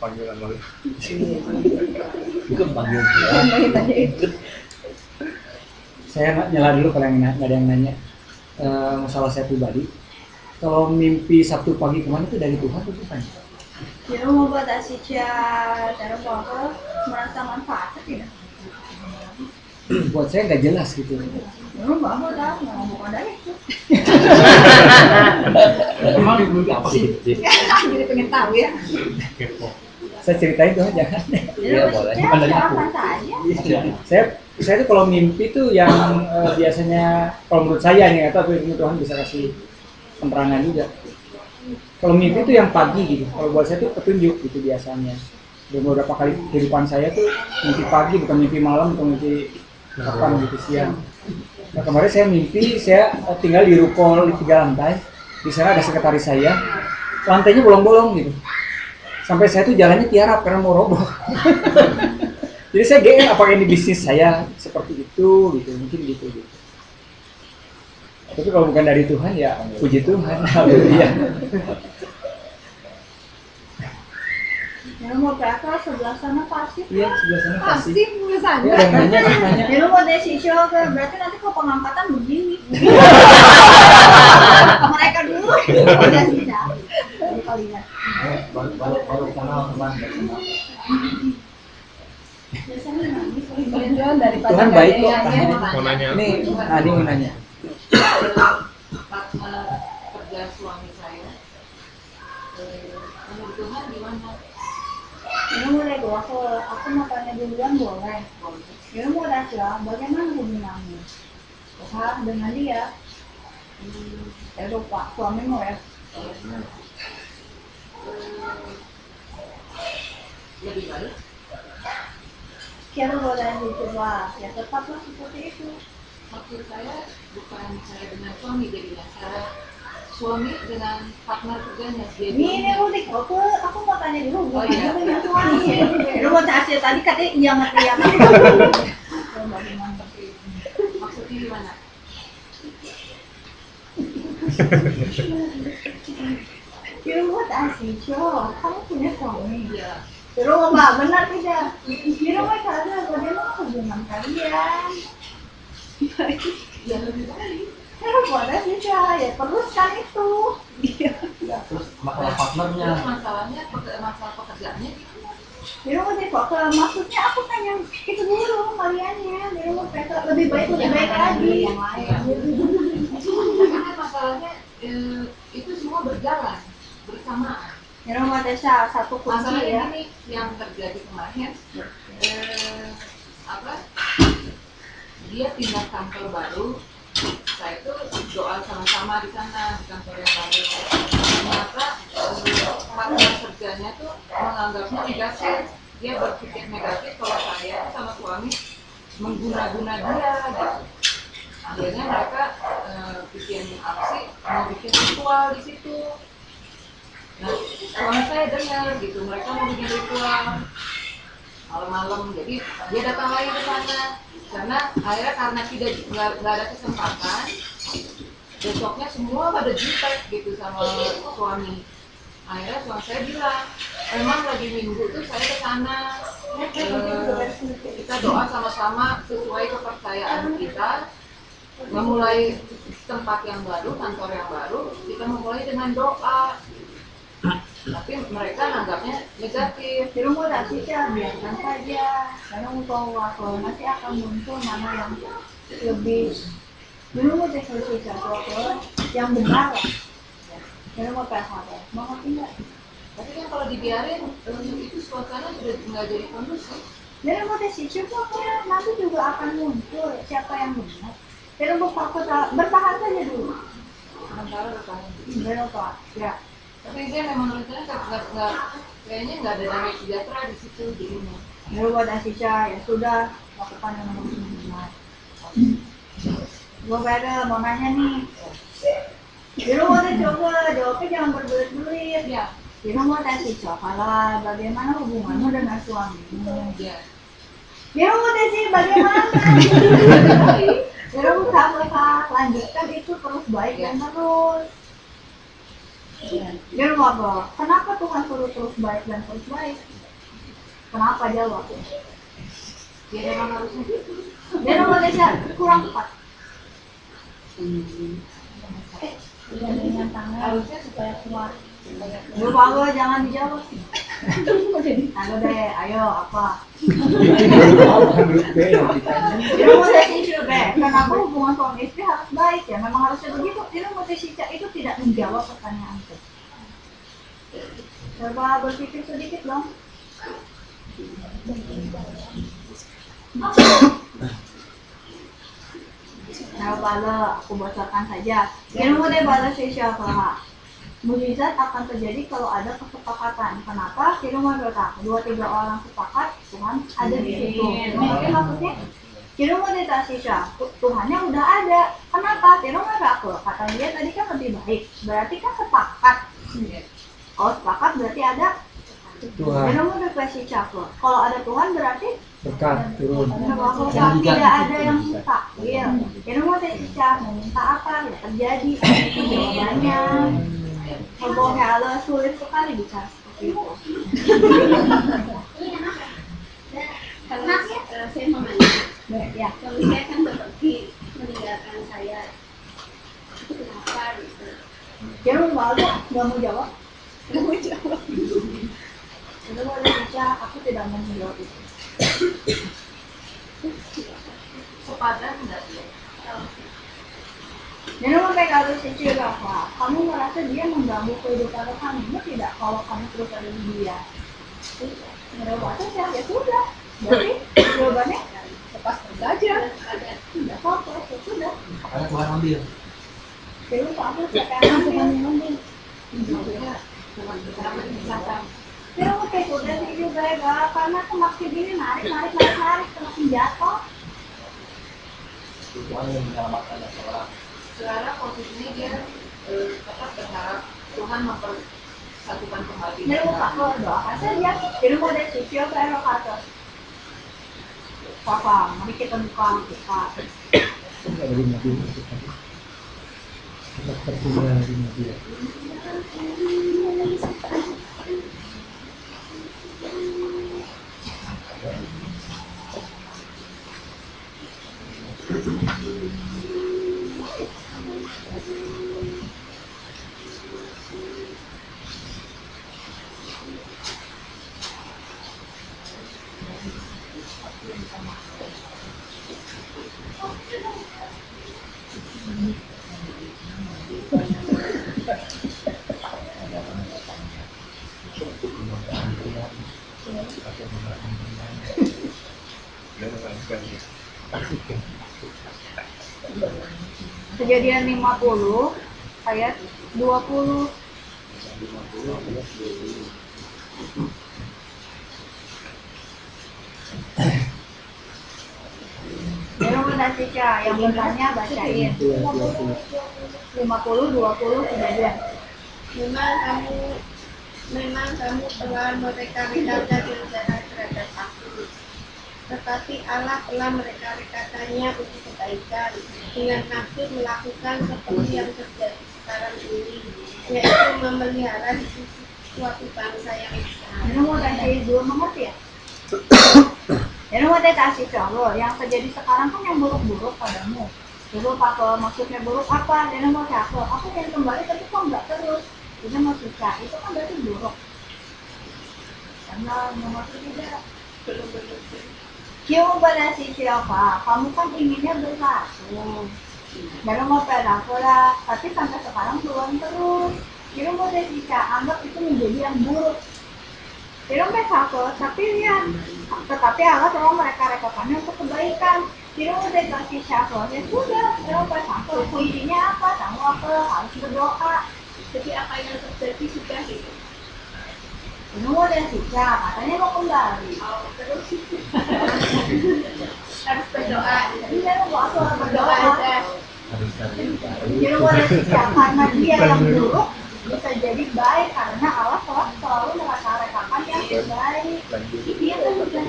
Panggilan lalu. Bukan panggil dia. Mainannya itu. Saya nyala dulu kalau yang nggak ada yang nanya. Masalah saya pribadi. Kalau mimpi Sabtu pagi kemarin itu dari Tuhan atau bukan? Jadi mau buat asisya cara apa merasa manfaatnya tidak? Buat saya nggak jelas gitu. Belum bahwa dah nggak mau ada itu. Emang mimpi apa sih? Jadi pengen tahu ya. Kepo. Saya ceritain tuh jangan. Iya, boleh. Bukan dari aku. Saya tuh kalau mimpi tuh yang biasanya kalau menurut saya nih atau ini Tuhan bisa kasih penerangan juga. Kalau mimpi tuh yang pagi gitu. Kalau buat saya tuh petunjuk gitu biasanya. Dan beberapa kali kehidupan saya tuh mimpi pagi bukan mimpi malam bukan mimpi kapan gitu siang. Nah, kemarin saya mimpi saya tinggal di ruko di 3 lantai. Di sana ada sekretaris saya. Lantainya bolong-bolong gitu. Sampai saya tuh jalannya tiarap karena mau roboh. Jadi saya GR apakah ini bisnis saya seperti itu gitu, mungkin gitu. Tapi kalau bukan dari Tuhan ya puji Tuhan. Haleluya. Ya mau berapa sebelah sana pasif? Iya, sebelah sana pasti. Pasti sana. Ya, ada yang nanya. Ya lu mau decision berarti nanti kalau pengangkatan begini. Mereka dulu udah sisa. Kalian. Baru kenal teman. Biasanya nangis. Tujuan daripada Tuhan baik kok. nanya, Mau nanya. Nih, Adi mau nanya. Kerja suami saya, menurut Tuhan gimana? Ya mulai dulu aku mau tanya duluan boleh. Ya mau Rasya, bagaimana hubunganmu? Tuhan dengan dia? Ya lupa suamimu ya. Lebih baik? Kira boleh dicoba, ya tetaplah seperti itu. Maksud saya bukan saya dengan suami jadinya, saya suami dengan partner kerjanya. Ini udah aku mau tanya dulu Oh, iya. hubungannya dengan suami. Lu mau Rasya tadi katanya iya ngeteriak. Maksudnya gimana? Kira buat Asisyo, kamu punya suami. Iya. Kira mau benar tidak? Kira mau cara bagaimana hubungan kalian? Ya lebih baik. Kira buat Asisyo, ya teruskan itu. Terus masalah partnernya. Terus masalahnya, masalah pekerjaannya gitu. Kira mau kok maksudnya aku tanya itu dulu kaliannya. Kira mau lebih baik lagi. Yang lain. Karena masalahnya itu semua berjalan bersamaan. Kira mau Tasya satu kunci Masalahnya ya. ini yang terjadi kemarin, dia pindah kantor baru. Saya itu doa sama-sama di sana di kantor yang baru. Ternyata partner kerjanya tuh menganggapnya negatif. Dia berpikir negatif kalau saya sama suami mengguna-guna dia. Gitu. Akhirnya mereka bikin aksi, mau bikin ritual di situ. Nah, suami saya dengar gitu, mereka mau bikin ritual malam-malam, jadi dia datang lagi ke sana. Karena akhirnya karena nggak ada kesempatan, besoknya semua pada jutek gitu sama suami. Akhirnya suami saya bilang, memang lagi minggu tuh saya ke sana, kita doa sama-sama sesuai kepercayaan kita, memulai tempat yang baru, kantor yang baru, kita memulai dengan doa. Tapi mereka nanggapnya negatif. Kira mau Tasya biarkan saja. Karena untuk kalau nanti akan muncul mana yang lebih dulu mau solusi sesuatu yang benar lah. Kira mau PHP, mau ngerti nggak? Tapi kan kalau dibiarin, itu suasana sudah nggak jadi kondusif. Kira mau Tasya pokoknya nanti juga akan muncul siapa yang benar. Kira mau bertahan saja dulu. Sementara bertahan. Benar Pak. Ya. Tapi dia memang rencananya kayaknya nggak ada damai sejahtera di situ jadinya. Dulu buat Tasya ya sudah lakukan yang benar. Gue mau nanya nih. Dulu mau coba jawabnya jangan berbelit-belit. Ya, Dulu mau Tasya kalau bagaimana hubunganmu dengan suamimu? ya. Dulu mau Tasya bagaimana? Dulu Kak, lanjutkan itu terus baik dan terus. Dia ngobrol, kenapa Tuhan suruh terus baik dan terus baik? Kenapa jawab? Ya memang harusnya gitu. Dia nomor desa kurang 4. Udah dengan tangan Harusnya supaya kuat. Lupa gue jangan dijawab. Ayo deh, ayo apa? Menurut B yang ditanya. Dia nomor desa isu deh. Kenapa hubungan suami istri harus baik? ya, memang harusnya begitu. Jadi Cica itu tidak menjawab pertanyaanku. Coba berpikir sedikit dong. Nah, bala aku bocorkan saja. Ilmu deh bala siapa? Mujizat akan terjadi kalau ada kesepakatan. Kenapa? Ilmu menurut aku 2-3 orang sepakat, Tuhan ada di situ. Mungkin maksudnya ilmu deh siapa? Tuhannya udah ada. Kenapa? Ilmu menurut aku kata dia tadi kan lebih baik. Berarti kan sepakat. Kalau sepakat berarti ada Tuhan. ilmu menurut siapa? Kalau ada Tuhan berarti Berkat turun. kalau tidak ada yang minta, iya. Ilmu siapa? Minta apa? Ya terjadi. Itu jawabannya. Ngomongnya Allah sulit sekali bicara seperti itu. Karena saya mau nanya, Ya, suami saya kan seperti meninggalkan saya. Itu kenapa gitu? dia mau nggak mau jawab. Nggak mau jawab. Itu mau bicara, aku tidak mau menjawab itu. Sepadan enggak dia? Jadi mereka harus cicil bahwa kamu merasa dia mengganggu kehidupan kamu tidak kalau kamu terus ada di dia. Jawabannya ya sudah. Berarti jawabannya Lepaskan saja. tidak apa-apa, ya sudah. Makanya Tuhan ambil. Jadi aku sekarang Tuhan yang ambil. Kenapa dipisahkan? Jadi aku kayak udah sih juga ya, karena aku masih gini narik, semakin jatuh. Tuhan yang menyelamatkan seorang. Sekarang posisinya dia tetap berharap Tuhan mempersatukan kembali. Jadi aku doakan saja. Jadi mau ada sisio ke erokator. Papa, mari kita buka kita. Enggak dari mobil itu tadi. Kita tertinggal di mobil. Kejadian 50 ayat 20. Jadi udah Cica, yang bertanya bacain 50, 20 kejadian. Memang kamu telah mereka-rekakan rencana terhadap aku. Tetapi Allah telah mereka-rekakannya untuk kebaikan dengan maksud melakukan seperti yang terjadi sekarang ini, yaitu memelihara di sisi suatu bangsa yang besar. Ini mau kasih dua mengerti ya? Ini mau kasih contoh, yang terjadi sekarang kan yang buruk-buruk padamu. Dulu Pak, maksudnya buruk apa? Dia mau aku ingin kembali tapi kok nggak terus. Itu maksudnya, itu kan berarti buruk. Karena maksudnya tidak Kiyo pada si siapa? Kamu kan inginnya bersatu. Baru mau pera, tapi sampai sekarang belum terus. Kiyo mau desisa, anggap itu menjadi yang buruk. Kiyo bersatu, tapi lihat, tetapi Allah telah mereka-rekakannya untuk kebaikan. Kiyo mau desisa siapa? Ya sudah, kiyo bersatu. Kuncinya apa? Kamu apa? Harus berdoa. Jadi apa yang terjadi sudah gitu. Ini mau desisa, katanya mau kembali. Terus harus berdoa. Jadi saya mau Berdoa berdoa. aja. Jadi boleh siap karena dia yang buruk bisa jadi baik karena Allah telah selalu mereka-rekakan yang baik. Dia kan bukan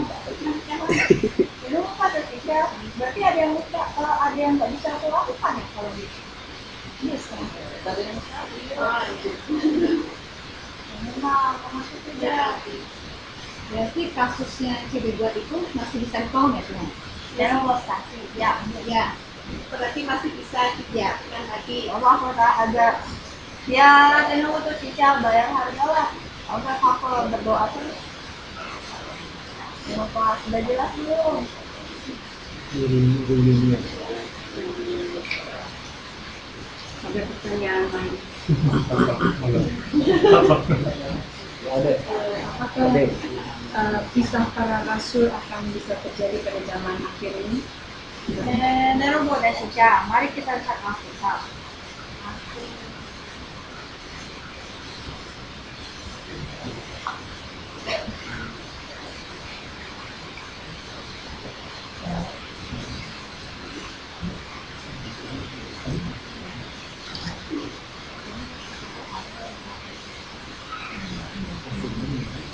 itu kata Tisha, berarti ada yang nggak bisa aku lakukan ya kalau gitu. Bisa. Memang maksudnya Berarti kasusnya CB buat itu masih bisa dipaun ya Tuhan? dan lokasi ya. Ya. Berarti masih bisa dilakukan lagi. Allah kata ada ya dan untuk Tisha bayar harga lah. Kalau aku berdoa terus. Bapak sudah jelas belum? Dirinya. Ada pertanyaan lain. Apakah kisah para rasul akan bisa terjadi pada zaman akhir ini? Nerobo Deshicha, mari kita lihat Alkitab.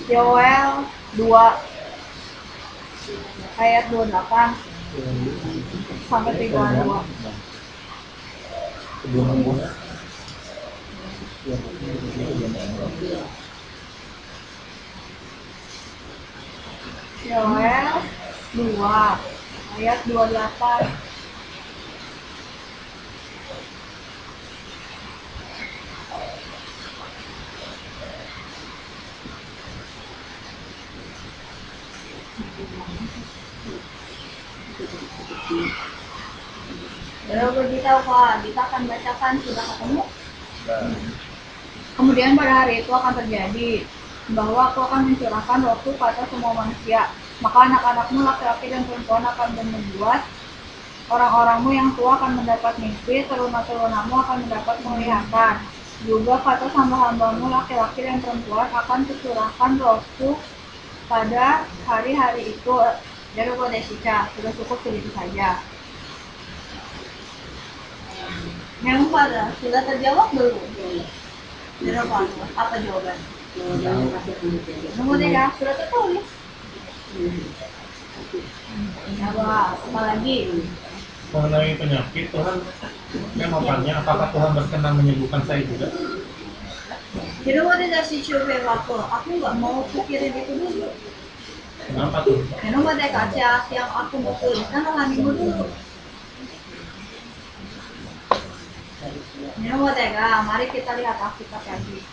Yoel 2 ayat 28 sampai 32. Yoel 2 ayat 28. Lalu beritahu Pak, kita akan bacakan, sudah ketemu. Kemudian pada hari itu akan terjadi bahwa aku akan mencurahkan rohku pada semua manusia. Maka anak-anakmu laki-laki dan perempuan akan membuat, orang-orangmu yang tua akan mendapat mimpi, teruna-terunamu akan mendapat penglihatan. Juga kata hamba-hambamu laki-laki dan perempuan akan kucurahkan rohku pada hari-hari itu. Jadi Deshicha, sudah cukup segitu saja. Yang pada sudah terjawab belum? Jadi apa jawaban? Nunggu deh ya, sudah tertulis. Apa lagi? Mengenai penyakit, Tuhan yang bertanya, apakah Tuhan berkenan menyembuhkan saya juga? Jadi tidak sih coba aku nggak mau pikirin itu dulu. Kenapa tuh? Karena mau kaca yang aku mau tuliskan dalam minggu dulu. Ini mau mari kita lihat Alkitab lagi.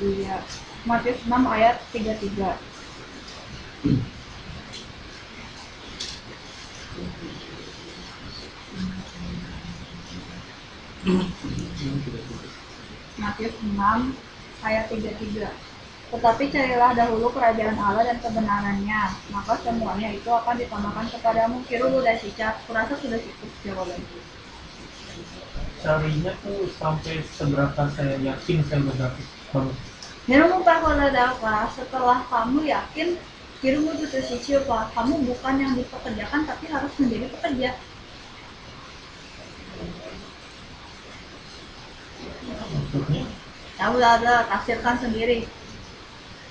Iya, Matius 6 ayat 33. Matius 6 ayat 33. Tetapi carilah dahulu kerajaan Allah dan kebenarannya, maka semuanya itu akan ditambahkan kepadamu. Kiru udah sicat, kurasa sudah cukup jawabannya. Carinya tuh sampai seberapa saya yakin saya berdapat banget. Kirumu pakoladaka, setelah kamu yakin, kirumu itu siapa? Kamu bukan yang dipekerjakan, tapi harus menjadi pekerja. Maksudnya? Tahu ada, tafsirkan sendiri.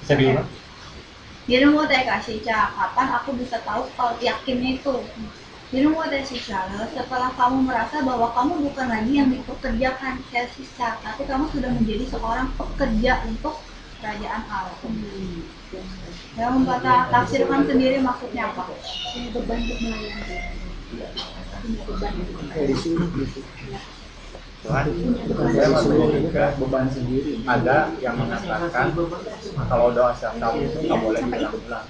Bisa diulang? Kirumu kasih kapan aku bisa tahu kalau yakinnya itu? Kirumu setelah kamu merasa bahwa kamu bukan lagi yang dipekerjakan sisa, tapi kamu sudah menjadi seorang pekerja untuk kerajaan Allah. Yang kata tafsirkan sendiri maksudnya apa? Beban untuk melayani. Beban. Kayak disuruh gitu. Tuhan, saya mau juga beban sendiri. ada yang mengatakan kalau doa setiap tahun itu nggak boleh diulang-ulang.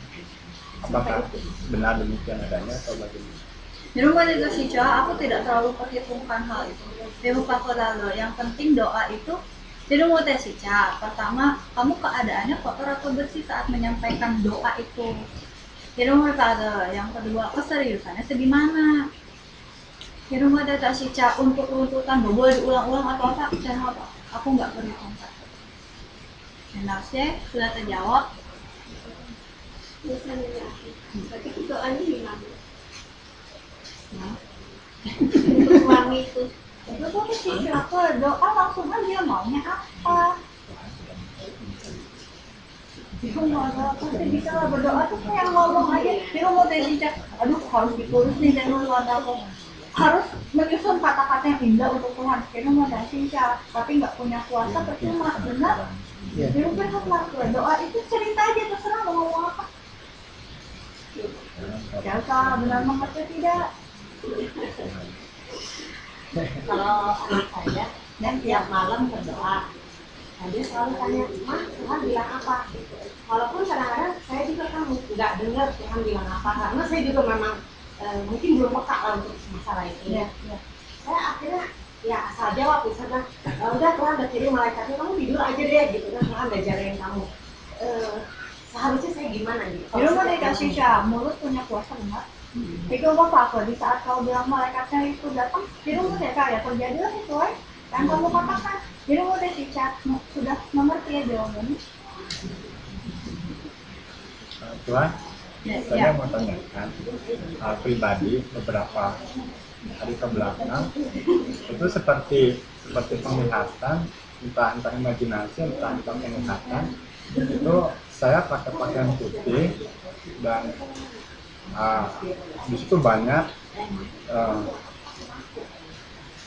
Apakah benar demikian adanya atau bagaimana? Di rumah itu sih aku tidak terlalu perhitungkan hal itu. Di muka kodalo, yang penting doa itu di rumah teh sih. Pertama, kamu keadaannya kotor atau bersih saat menyampaikan doa itu. Di rumah kodalo, yang kedua keseriusannya segimana. Di rumah teh sih untuk runtutan boleh diulang-ulang atau apa? Saya apa? Aku nggak perhitungkan. Enaknya sudah terjawab. Berarti doanya gimana? Untuk suami itu. Itu tuh sih aku doa langsung aja maunya apa. Aku sih bisa lah berdoa tuh kayak ngomong aja. Dia mau tanya, aduh harus ditulis nih dan aku harus menyusun kata-kata yang indah untuk Tuhan. Dia mau tanya, tapi nggak punya kuasa percuma, benar? Dia mau doa itu cerita aja terserah mau ngomong apa. Ya salah benar mengerti tidak? Kalau anak saya dan tiap malam berdoa, dia selalu tanya, "Mah, Tuhan bilang apa?" Walaupun kadang-kadang saya juga kan nggak dengar Tuhan bilang apa, karena saya juga memang mungkin belum peka lah untuk masalah itu. Ya. Saya akhirnya ya asal jawab, misalnya, udah Tuhan udah kirim malaikatnya, kamu tidur aja deh gitu kan, Tuhan udah jagain kamu. Seharusnya saya gimana gitu? Dia mau dikasih mulut punya kuasa benar. Itu apa di saat kau bilang malaikatnya itu datang, di rumah ya kak ya terjadilah sesuai yang kamu katakan. Di rumah deh si sudah mengerti ya jawabannya. Tuhan, Ya, saya mau tanyakan pribadi beberapa hari ke belakang itu seperti penglihatan, entah imajinasi, entah penglihatan, itu saya pakai pakaian putih dan di situ banyak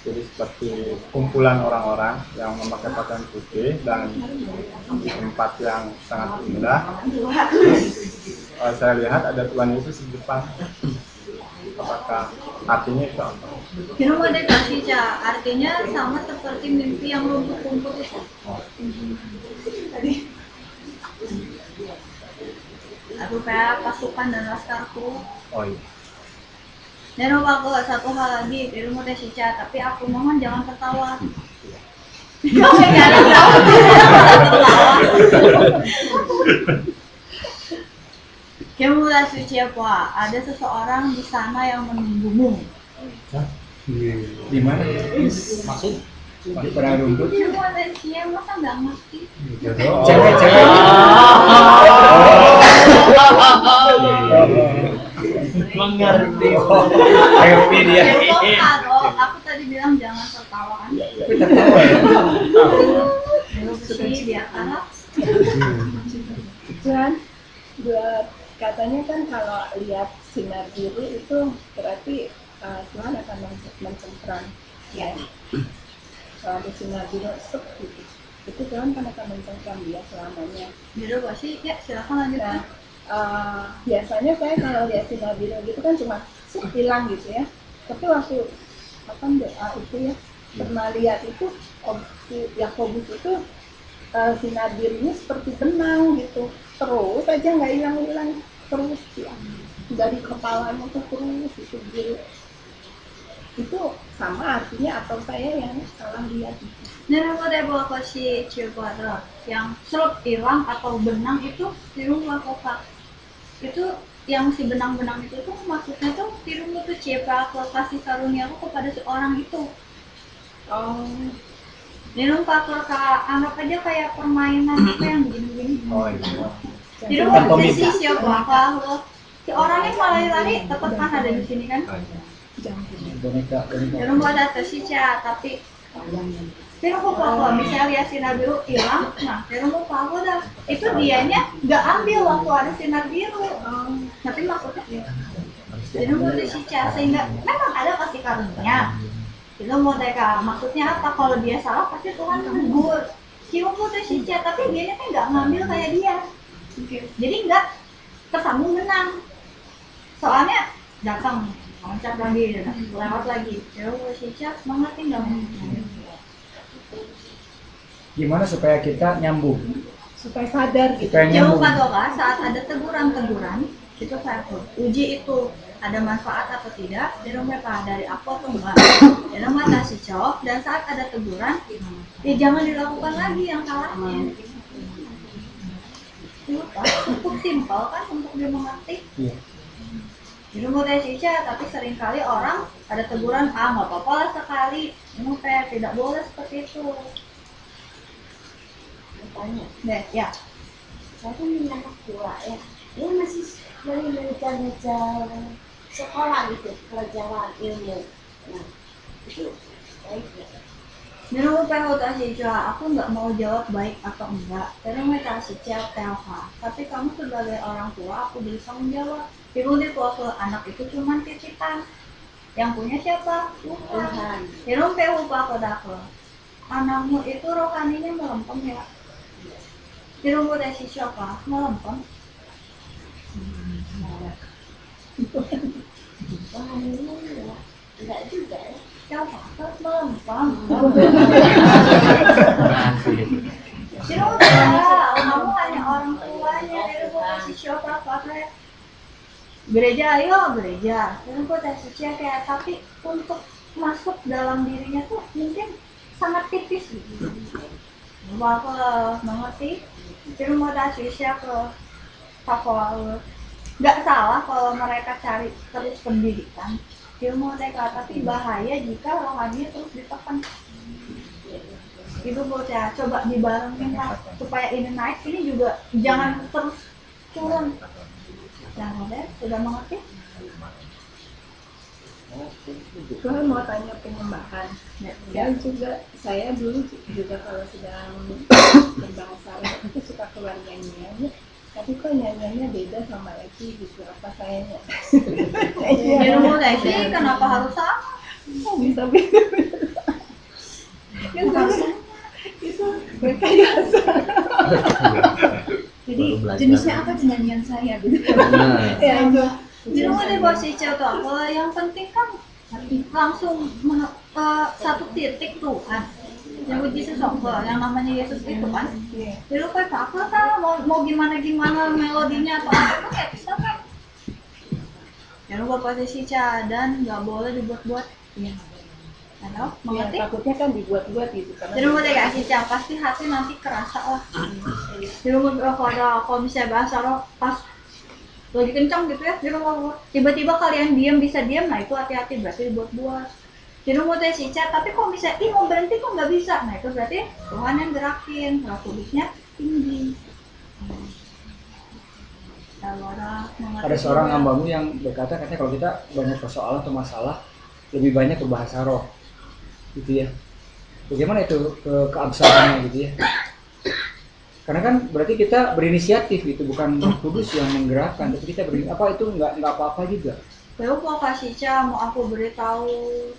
jadi seperti kumpulan orang-orang yang memakai pakaian putih dan di tempat yang sangat indah. Saya lihat ada Tuhan Yesus di depan. Apakah artinya itu apa? Di rumah deh kasih artinya sama seperti mimpi yang rumput-rumput itu. Tadi aku kayak pasukan dan laskarku. Oh iya. Dan rumah aku satu hal lagi di rumah teh Cica, tapi aku mohon jangan tertawa. Jangan tertawa. Kemulah suci apa? Ada seseorang di sana yang menunggumu. Di mana? Maksud? Di perang rumput. Di rumah teh Cica masa nggak ngerti? Cewek-cewek. Mengerti. Happy dia. Aku tadi bilang jangan tertawa kan? Tertawa ya. Bersih di atas. Tuhan, buat katanya kan kalau lihat sinar biru itu berarti Tuhan akan mencengkeram. Ya. Kalau ada sinar biru gitu, itu Tuhan kan akan mencengkeram dia selamanya. Biru sih ya silakan lanjutkan. Biasanya saya kalau lihat sinar biru gitu kan cuma hilang gitu ya. Tapi waktu doa itu ya pernah lihat itu Yakobus itu sinar birunya seperti benang gitu, terus aja nggak hilang-hilang, terus ya dari kepalanya tuh terus itu biru. Itu sama artinya atau saya yang salah lihat? Nah, kalau dia bawa kasih ciuman yang serut hilang atau benang itu di rumah kotak itu yang si benang-benang itu tuh maksudnya tuh di rumah tuh cipa atau kasih karunia aku kepada seorang itu. Di rumah kakak anggap aja kayak permainan apa yang begini-begini. Oh iya. Di rumah sih siapa kalau si orangnya malah lari tetap kan ada di sini kan. Boneka. Di rumah ada tersica tapi di rumah kalau misalnya lihat sinar biru hilang, nah di rumah kalau dah itu dianya nggak ambil waktu ada sinar biru. Tapi maksudnya di rumah tersica sehingga memang ada pasti karunia. Itu mau mereka maksudnya apa? Kalau dia salah pasti Tuhan menegur. Cium tuh Cica, tapi dianya kan nggak ngambil kayak dia. Jadi nggak tersambung benang. Soalnya datang loncat lagi, lewat lagi. Cium Cica semangat nih nggak mau. Gimana supaya kita nyambung? supaya sadar gitu. Supaya Jangan nyambung. lupa doa saat ada teguran-teguran itu saya uji itu ada manfaat atau tidak, di rumah dari aku atau enggak. Di rumah kasih jawab dan saat ada teguran, ya jangan dilakukan lagi yang salahnya. Cukup simpel kan untuk dimengerti. Iya. Di rumah Cica, tapi seringkali orang ada teguran, nggak apa-apa lah sekali. Ini tidak boleh seperti itu. Tanya, Deh, ya. saya kan punya anak tua ya, dia masih dari ngejar-ngejar sekolah gitu, pelajaran ilmu. Nah, itu baik ya. Di rumah Cica, aku nggak mau jawab baik atau enggak. Di rumah Cica, tapi kamu sebagai orang tua, aku bisa menjawab. Di waktu anak itu cuma titipan. Yang punya siapa? Tuhan. Di rumah aku. Anakmu itu rohaninya melempem ya. Di rumah siapa? Melempem. Rohaninya enggak juga ya. Siapa? Melempem. Di rumah kamu hanya orang tuanya. Di rumah siapa? Gereja, ayo gereja. Di rumah kayak tapi untuk masuk dalam dirinya tuh mungkin sangat tipis gitu. Aku mengerti. Di rumah ke Papua. Nggak salah kalau mereka cari terus pendidikan ilmu mereka, tapi bahaya jika rohaninya terus ditekan. Itu bocah coba dibarengin lah supaya ini naik, ini juga jangan terus turun. Jangan deh, sudah mengerti? Tuhan mau tanya penyembahan. Dan juga saya dulu juga kalau sedang berbahasa Arab itu suka keluar nyanyian, tapi kok nyanyiannya beda sama Eki gitu, apa sayanya? Di rumah sih kenapa harus sama? Oh bisa beda. Itu rekayasa. Jadi jenisnya apa nyanyian saya gitu? Ya itu. Di rumah Cica tuh apa yang penting kan langsung satu titik Tuhan. Yang Yesus yang namanya Yesus itu kan. Di rumah apa kan mau gimana melodinya atau apa kan bisa kan. Jangan lupa Cica dan nggak boleh dibuat-buat. Iya. Halo, mengerti? Takutnya kan dibuat-buat gitu. Di rumah Cica pasti hati nanti kerasa lah. Di rumah kalau misalnya bahasa roh pas lagi kencang gitu ya di rumah tiba-tiba kalian bisa diam, nah itu hati-hati berarti dibuat-buat. Di rumah Cica, tapi kok bisa mau berhenti kok nggak bisa, nah itu berarti Tuhan yang gerakin, roh kudusnya tinggi. Ada seorang hambamu yang berkata, katanya kalau kita banyak persoalan atau masalah lebih banyak berbahasa roh gitu ya. Bagaimana itu keabsahannya gitu ya? Karena kan berarti kita berinisiatif gitu, bukan Roh Kudus yang menggerakkan, tapi kita itu nggak apa-apa juga. Lalu mau kasih mau aku beritahu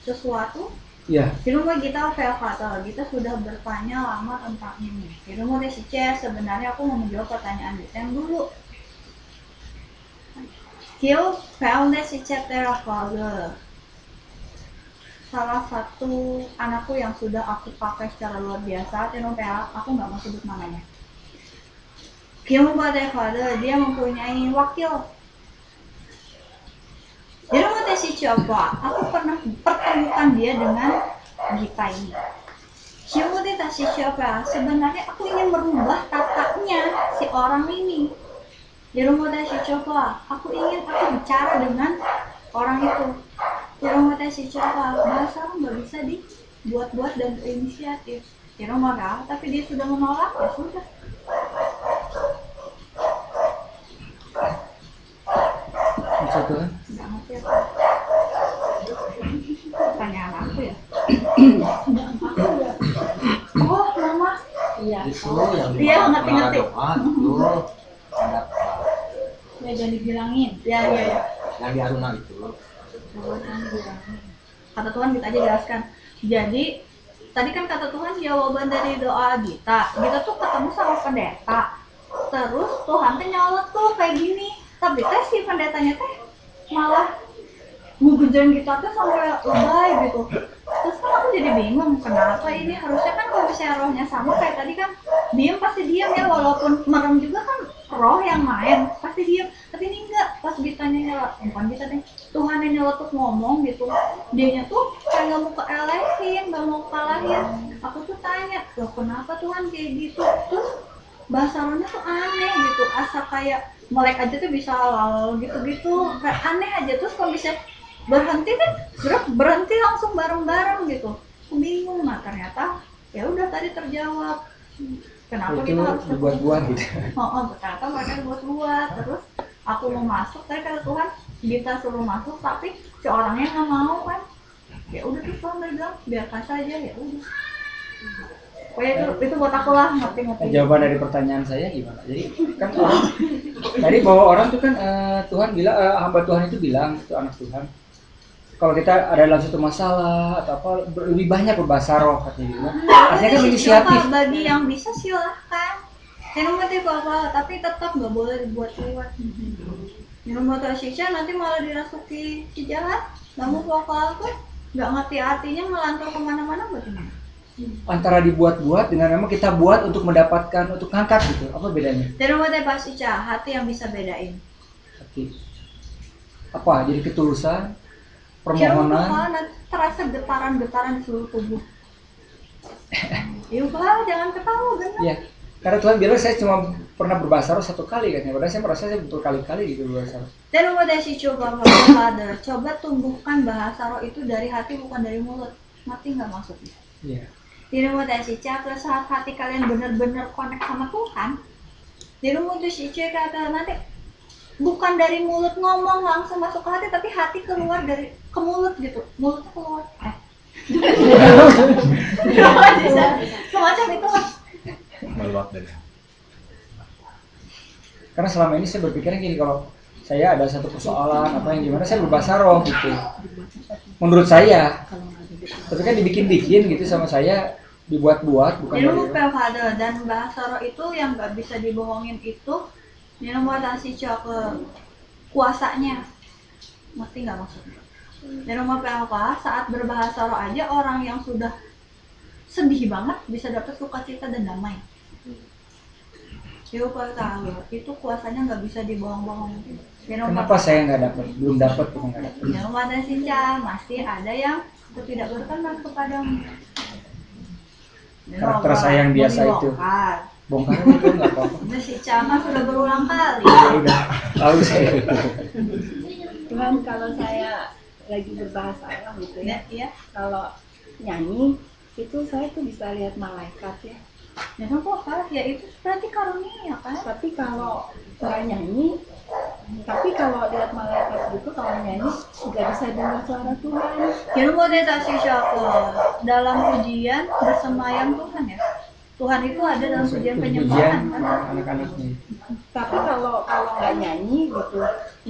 sesuatu? Iya. Di rumah kita kita sudah bertanya lama tentang ini. Di rumah Cica sebenarnya aku mau menjawab pertanyaan yang dulu. Kill found Cica Father. Salah satu anakku yang sudah aku pakai secara luar biasa, aku nggak mau sebut namanya. Father, dia mempunyai wakil. Di rumah siapa? Aku pernah pertemukan dia dengan Gita ini. Siapa? Sebenarnya aku ingin merubah tatanya si orang ini. Di rumah siapa? Aku bicara dengan orang itu. Di rumah siapa? Bahasa nggak bisa dibuat-buat dan berinisiatif. Di rumah tapi dia sudah menolak, ya sudah. Bisa Tuhan? Nggak ngerti apa. Pertanyaan aku ya? Oh, Mama. Iya. Itu yang Iya, ngerti. doa itu ada Ya, jangan dibilangin. Ya. yang di Aruna itu. Kata Tuhan kita aja jelaskan. Jadi, tadi kan kata Tuhan jawaban dari doa kita tuh ketemu sama pendeta. Terus Tuhan tuh nyolot tuh kayak gini. Tapi si pendetanya malah ngegejain kita tuh sampai lebay gitu. Terus kan aku jadi bingung, kenapa ini harusnya kan kalau misalnya rohnya sama kayak tadi kan diem pasti diem ya, walaupun merem juga kan roh yang main pasti diem, tapi ini enggak, pas ditanya bukan kita deh, Tuhan yang nyeletuk ngomong gitu, dianya tuh kayak nggak mau keelehin, nggak mau kalahin. Aku tuh tanya, loh kenapa Tuhan kayak gitu? Terus bahasa rohnya tuh aneh gitu, asa kayak melek aja tuh bisa lal gitu-gitu, kayak aneh aja. Terus kalau bisa berhenti kan berhenti langsung bareng-bareng gitu. Aku bingung. Nah ternyata ya udah tadi terjawab kenapa itu kita harus dibuat-buat gitu. ternyata mereka buat-buat. Terus aku mau masuk, tapi kata Tuhan kita suruh masuk tapi si orangnya nggak mau kan. Ya udah terus Tuhan bilang biarkan saja, ya udah. Itu buat aku lah, ngerti. Jawaban dari pertanyaan saya gimana? Jadi kan orang tadi bahwa orang tuh kan Tuhan bilang hamba Tuhan itu bilang itu anak Tuhan. Kalau kita ada dalam satu masalah atau apa lebih banyak berbahasa roh katanya gitu. Artinya kan inisiatif. Bagi yang bisa silahkan. Saya ngerti apa, tapi tetap nggak boleh dibuat lewat. Minum botol shisha nanti malah dirasuki si jahat. Namun apa nggak ngerti artinya melantur kemana-mana bagaimana? Antara dibuat-buat dengan memang kita buat untuk mendapatkan, untuk ngangkat gitu. Apa bedanya? Minum botol shisha, hati yang bisa bedain. Hati. Apa? Jadi ketulusan, permohonan. Nanti terasa getaran-getaran di seluruh tubuh. Pak, jangan ketawa benar. Ya, karena Tuhan bilang saya cuma pernah berbahasa roh 1 kali katanya. Padahal saya merasa saya berkali-kali gitu berbahasa roh. Dan coba tumbuhkan bahasa roh itu dari hati bukan dari mulut. Ngerti nggak maksudnya? Iya. Di rumah Cica, kalau saat hati kalian benar-benar connect sama Tuhan, di rumah Cica kata nanti bukan dari mulut ngomong langsung masuk ke hati, tapi hati keluar dari ke mulut gitu, mulutnya keluar. Semacam itu lah. Meluap dari. Karena selama ini saya berpikirnya gini, kalau saya ada satu persoalan apa yang gimana saya berbahasa roh gitu. Menurut saya. Tapi kan dibikin-bikin gitu sama saya, dibuat-buat bukan ilmu pelfada dan bahasa roh itu yang nggak bisa dibohongin itu dinominasi ke kuasanya. Ngerti nggak maksudnya? Ilmu pelfada saat berbahasa roh aja orang yang sudah sedih banget bisa dapat sukacita dan damai. Ilmu pelfada itu kuasanya nggak bisa dibohong-bohong. Kenapa saya nggak dapat? Belum dapat, bukan nggak dapat. Dinominasi masih ada yang tidak berkenan kepadamu. Karakter saya yang biasa itu. Bongkar itu nggak apa-apa. Udah si Cama sudah berulang kali. Udah tahu saya. Tuhan, kalau saya lagi berbahasa Arab gitu ya, kalau nyanyi itu saya tuh bisa lihat malaikat ya. Ya apa? Ya itu berarti karunia kan? Tapi kalau nggak nyanyi, tapi kalau lihat malaikat gitu, kalau nyanyi nggak bisa dengar suara Tuhan. Ilmu meditasi syakor dalam pujian bersemayam Tuhan ya. Tuhan itu ada dalam pujian penyembahan kan? Anak-anaknya. Tapi kalau nggak nyanyi gitu,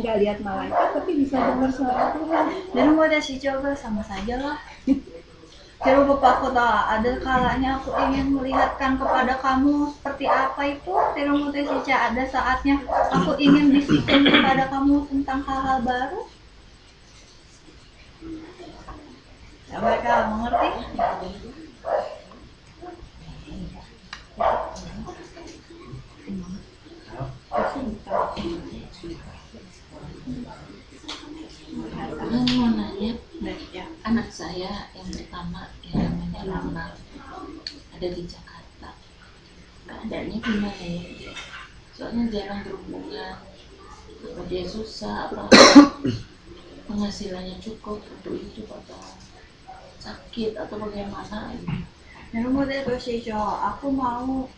nggak lihat malaikat, tapi bisa dengar suara Tuhan. Ilmu meditasi syakor sama saja lah. Kira Bapak Kota, ada kalanya aku ingin melihatkan kepada kamu seperti apa itu. Ilmu meditasi ada saatnya aku ingin bisikin kepada kamu tentang hal-hal baru. Ya, mereka mengerti? Mau nanya, anak saya yang pertama yang namanya Lama ada di Jakarta. Keadaannya gimana ya? Soalnya jarang berhubungan, apa dia susah, apa penghasilannya cukup untuk hidup atau sakit atau bagaimana? Ilmu meditasi aku mau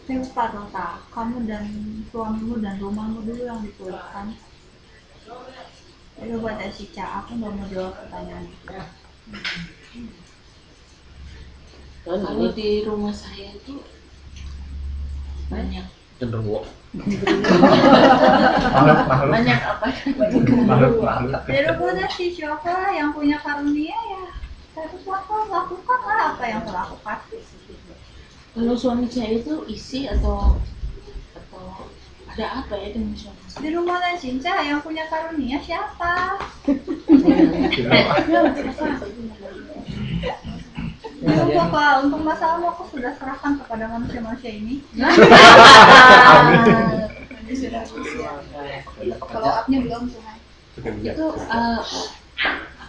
lupa tak kamu dan suamimu dan rumahmu dulu yang dipulihkan. Itu buat Cica, aku nggak mau jawab pertanyaan itu. Kalau di rumah saya itu banyak Cenderung. banyak apa? Jadi buat Cica yang punya karunia ya, harus lakukan lah apa yang telah aku kasih. Kalau suami saya itu isi atau ada apa ya dengan suami saya? Di rumah Cinca yang punya karunia siapa? Jangan lupa, untuk masalahmu aku sudah serahkan kepada manusia-manusia ini. Ini sudah bersiap. Follow up-nya belum Tuhan. Itu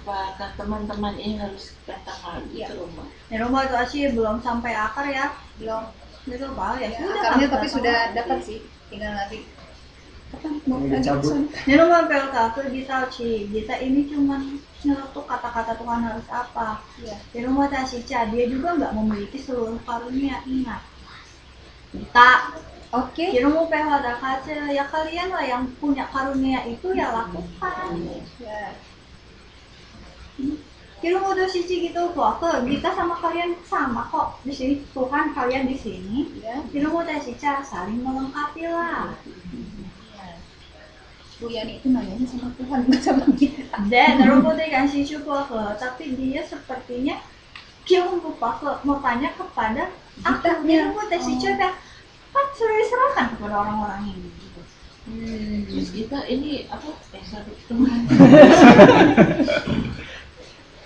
apakah teman-teman ini harus datang lagi ke rumah? Di rumah itu sih belum sampai akar ya. Belum. Itu apa ya? Ya, Sudah akarnya kan, tapi sudah sudah sampai. dapat sih. Tinggal nanti kapan mau Ini lanjut dicabut. Son? Di rumah PLK aku bisa sih. Kita ini cuma nyeletuk kata-kata Tuhan harus apa. Iya. Di rumah Tasya dia juga nggak memiliki seluruh karunia, ingat. Kita Oke. di rumah PLK kaca ya kalian lah yang punya karunia itu ya lakukan. Ya. Kira mau sisi gitu kok, kita sama kalian sama kok di sini Tuhan kalian di sini. Ya. Kira mau cara saling melengkapi lah. Bu Yani itu nanyanya sama Tuhan bukan sama kita. Dan robot dikasih syukur tapi dia sepertinya dia lupa mau tanya kepada aku. Kira mau cara kan sudah diserahkan kepada orang-orang ini. Terus kita ini apa? Satu teman.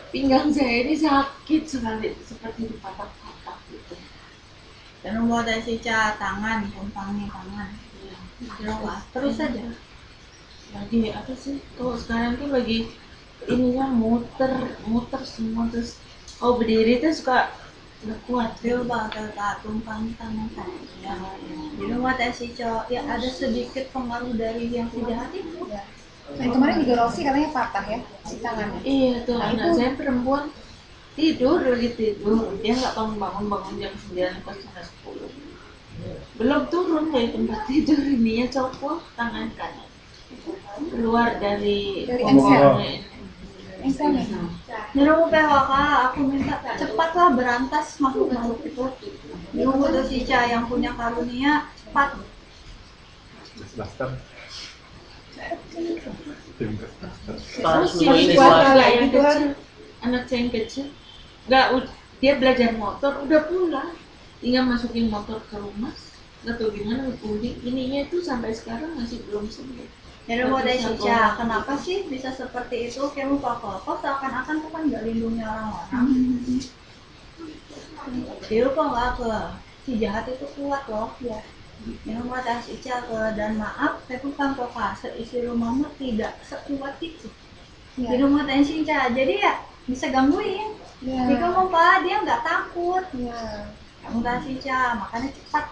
Pinggang saya ini sakit sekali, seperti dipatah-patah gitu. Dan mau tangan, tumpangnya tangan. Terus saja. Lagi apa sih? Kalau sekarang tuh lagi ininya muter semua, terus kalau berdiri tuh suka nggak kuat. Dia bakal tumpang tangan saya. Di rumah ya ada sedikit pengaruh dari yang si jahat itu. Ya. Nah, kemarin juga Rosi katanya patah ya si tangannya. Iya tuh, Nah, anak itu- saya perempuan tidur lagi tidur, dia nggak bangun jam 9 atau setengah 10. Belum turun dari tempat tidur, ininya copot tangan kanan keluar dari engsel. Engselnya. Di rumah PHK aku minta cepatlah berantas makhluk-makhluk itu. Di rumah Sica yang punya karunia cepat. Blaster. Tim terus ini suara suara yang gitu kan. kecil, anak saya yang kecil dia belajar motor udah pulang, tinggal masukin motor ke rumah, nggak tahu gimana udik ininya itu sampai sekarang masih belum sembuh. Di rumah Sica, kenapa sih bisa seperti itu? Kamu kok seakan-akan tuh kan nggak lindungi orang-orang. Dia kok nggak ke si jahat itu kuat loh ya. Yang buat Sica dan maaf, saya bukan kok seisi rumahmu tidak sekuat itu. Ya. Di rumah Sica, jadi ya bisa gangguin. Ya. Jika mau pak dia nggak takut. Ya. Kamu Sica, makanya cepat.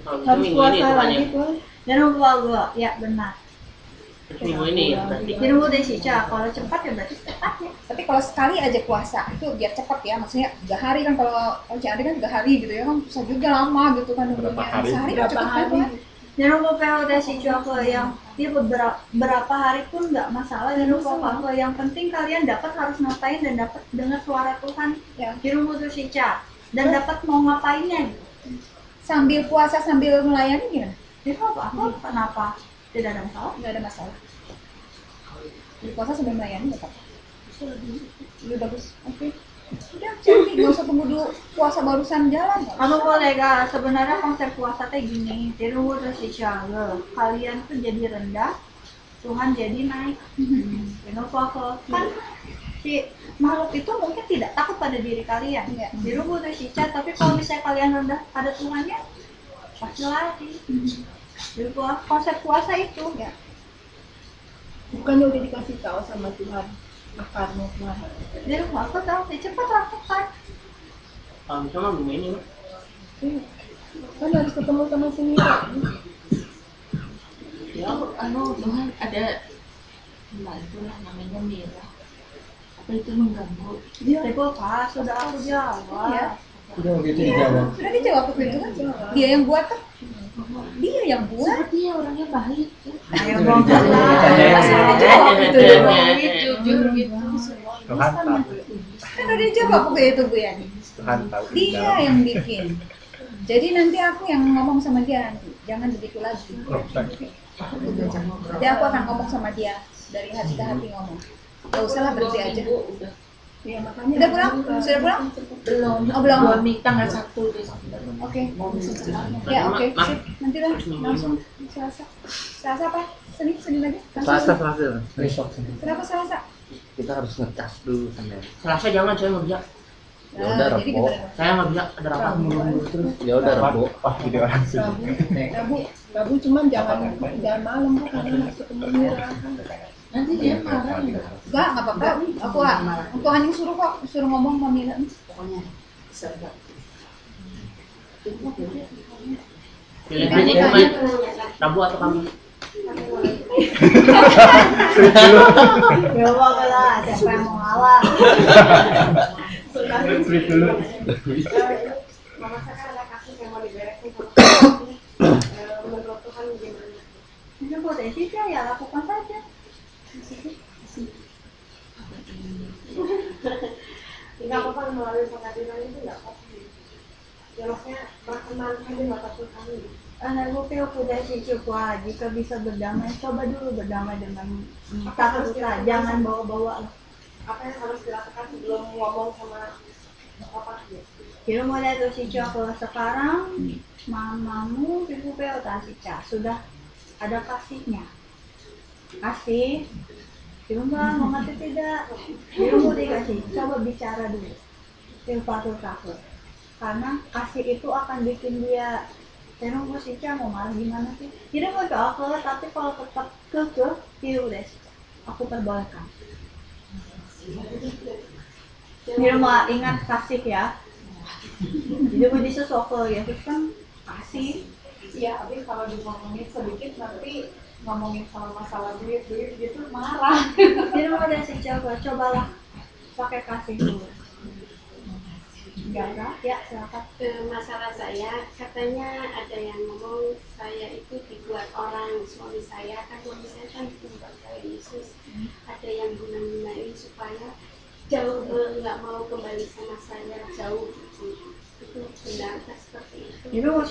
Kalau Harus minggu ini puasa Tuhan lagi ya. tuh. Dan rumah gua, ya benar. Minggu ini ya berarti. Di rumah Sica, kalau cepat ya berarti cepat ya. Tapi kalau sekali aja puasa itu biar cepat ya, maksudnya 3 hari kan, kalau Cianti kan 3 hari gitu ya kan, susah juga lama gitu kan Berapa nunggunya. hari? Sehari kan Berapa cukup kan hari? Tuhan? Di rumah PHD Sica yang dia berapa hari pun nggak masalah. Di rumah yang penting kalian dapat harus ngapain dan dapat dengar suara Tuhan Ya. di rumah Sica dan dapat mau ngapainnya gitu. Sambil puasa sambil melayani gimana? Itu apa? Kenapa? Tidak ada masalah. Nggak ada masalah. Di puasa sambil melayani nggak apa-apa. Lebih bagus. Oke. Udah cantik, nggak usah tunggu dulu puasa barusan jalan. Kamu boleh gak? Sebenarnya konsep puasa teh gini, di rumah Sica, kalian tuh jadi rendah, Tuhan jadi naik. Kenapa kan si makhluk itu mungkin tidak takut pada diri kalian. Iya. Di rumah Sica, tapi kalau misalnya kalian rendah pada Tuhannya, pasti lari. Jadi konsep puasa itu. Ya. Bukannya udah dikasih tahu sama Tuhan akarmu Tuhan. Di rumah aku tahu, cepat lakukan. Kalau misalnya minggu ini, Mak. Kan harus ketemu sama si Mira. Ya Tuhan ada pembantu lah namanya Mira, apa itu mengganggu? Tapi Pak, sudah aku jawab. Iya. Udah begitu dijawab. Sudah dijawab waktu itu kan? Dia yang buat kan? Dia yang buat. Sepertinya orangnya baik kan? Ayo Itu bongkar dijawab. lah. Ditanya. Dijawab gitu ya. Jujur gitu. Tuhan tahu. Kan udah dijawab waktu itu Bu Yani. Tuhan tahu. Dia yang bikin. Jadi nanti aku yang ngomong sama dia nanti. Jangan begitu lagi. Jadi aku akan ngomong sama dia dari hati ke hati ngomong. Gak usah lah berhenti aja. Udah. Ya makanya. Udah pulang? Sudah pulang? Belum. Oh, belum. 2 minggu tanggal 1 Desember. Oke. Ya oke. Sip. Nanti lah langsung Selasa. Selasa apa? Senin lagi? Selasa. Besok. Kenapa Selasa? Kita harus ngecas dulu sama. Selasa jangan saya ngerja. Ya udah jadi Rebo. gimana? Saya nggak bisa ada rapat mulu terus. Ya udah Rebo. Wah, jadi orang sini. Rabu cuman jangan malam Bu, karena masuk ke Munira. Nanti dia marah nggak? Enggak apa-apa. Aku hanya suruh kok, suruh ngomong Mamila. Pokoknya bisa nggak? Pilihannya cuma Rabu atau Kamis. Ya apa lah, siapa yang mau ngalah? Sleep dulu. Mama saya kan ada kasus yang mau diberesin sama menurut Tuhan gimana? Itu potensi ya lakukan saja. Tidak apa-apa melalui pengadilan itu nggak apa-apa. Ya maksudnya berkenan di mata Tuhan. Anak gue udah sih cukup jika bisa berdamai, coba dulu berdamai dengan status lah, jangan bawa-bawa lah. Apa yang harus dilakukan sebelum ngomong sama apa gitu? Jadi mulai dari si kalau sekarang mamamu ibu udah si sudah ada kasihnya, kasih. Di rumah mama tuh tidak, di rumah dikasih, coba bicara dulu, takut, karena kasih itu akan bikin dia. Saya nunggu sih mau malah gimana sih? Tidak mau ke aku, tapi kalau tetap kekeh, ya udah, aku perbolehkan. Di rumah ingat kasih ya. Jadi mau sesuatu ya itu kan kasih. Iya, tapi kalau ngomongin sedikit nanti ngomongin sama masalah duit gitu marah. Jadi mau ada sih cobalah pakai kasih dulu. Enggak, ya silakan. Masalah saya, katanya ada yang ngomong saya itu dibuat orang suami saya kan dibuat oleh Yesus. Ada yang guna-gunain supaya jauh nggak mau kembali sama saya jauh gitu. Itu benar seperti itu. Jadi mau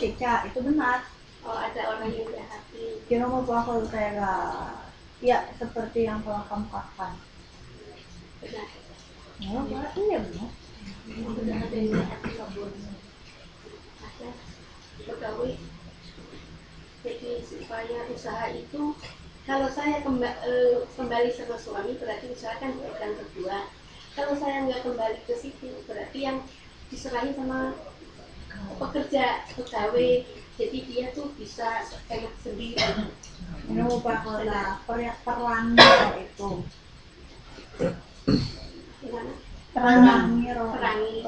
itu benar. Oh ada orang yang jahati. Kira mau kalau saya ya seperti yang telah kamu katakan. Benar. Oh, iya benar. Sudah ada yang jahati kabur. Ada pegawai. Jadi supaya usaha itu kalau saya kembali sama suami berarti usaha kan pegang kedua. Kalau saya nggak kembali ke situ berarti yang diserahin sama pekerja pegawai. Jadi dia tuh bisa enak sendiri. Ini mau pakai perangnya itu. Gimana? Perangi.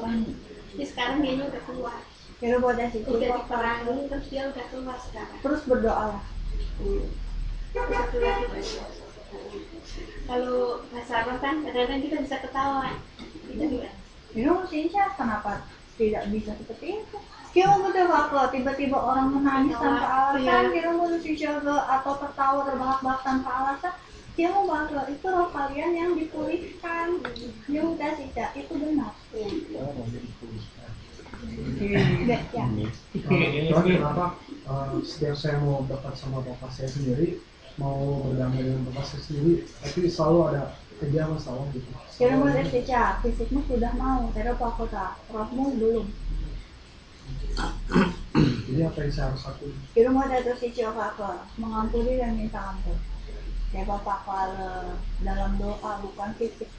Jadi sekarang dia udah keluar. Kira boleh sih. Udah diperangi terus dia udah keluar sekarang. Terus berdoa lah. Satu lagi banyak. Kalau bahasa Arab kan kadang-kadang kita bisa ketawa. Kita juga. Indonesia kenapa tidak bisa seperti itu? Kira betul kalau tiba-tiba orang menangis tanpa alasan, kira mau dijaga atau tertawa terbahak-bahak tanpa alasan, kira mau bahwa itu roh kalian yang dipulihkan. Ya udah tidak, itu benar. Ya. Kenapa setiap saya mau dekat sama bapak saya sendiri, mau berdamai dengan bapak saya sendiri, tapi selalu ada kerja masalah gitu. Kira mau dibaca, fisikmu sudah mau, tapi apa kota, rohmu belum. Jadi apa yang saya harus lakukan? Kira mau ada si Cioka mengampuni dan minta ampun. Ya bapak kalau dalam doa bukan fisik.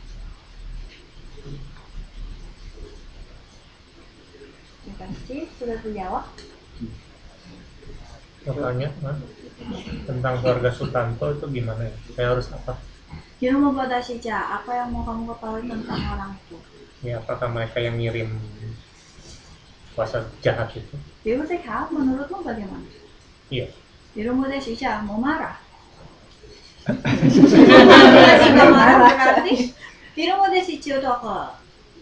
Terima kasih sudah terjawab. Pertanyaan tentang keluarga Sutanto itu gimana ya? Saya harus apa? Kira mau buat Cica, apa yang mau kamu ketahui tentang orang itu? Ya apakah mereka yang ngirim kuasa jahat itu? Dia bersikap, menurutmu bagaimana? Iya. Kira mau Cica, mau marah? Berarti kira mau Cica itu apa?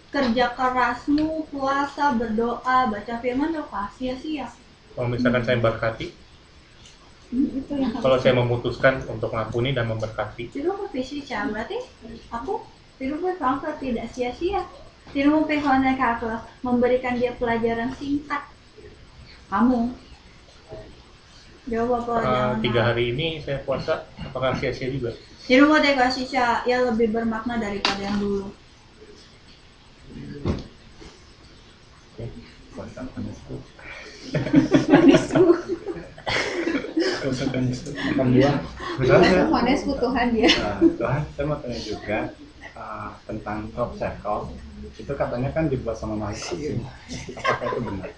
Kerja kerasmu, puasa, berdoa, baca firman, doa sia-sia. Kalau misalkan saya berkati, Itu yang kalau saya memutuskan untuk mengampuni dan memberkati, Tidak mau Cica, berarti aku tidak berangkat tidak sia-sia. Tidak mau aku memberikan dia pelajaran singkat. Kamu jawab apa? 3 hari ini saya puasa, apakah sia-sia juga? Tidak mau Cica, ya lebih bermakna daripada yang dulu. Puasa panisku. Manis Tuhan dia. Tuhan, saya mau tanya juga tentang crop circle. Itu katanya kan dibuat sama mahasiswa. Apakah itu benar?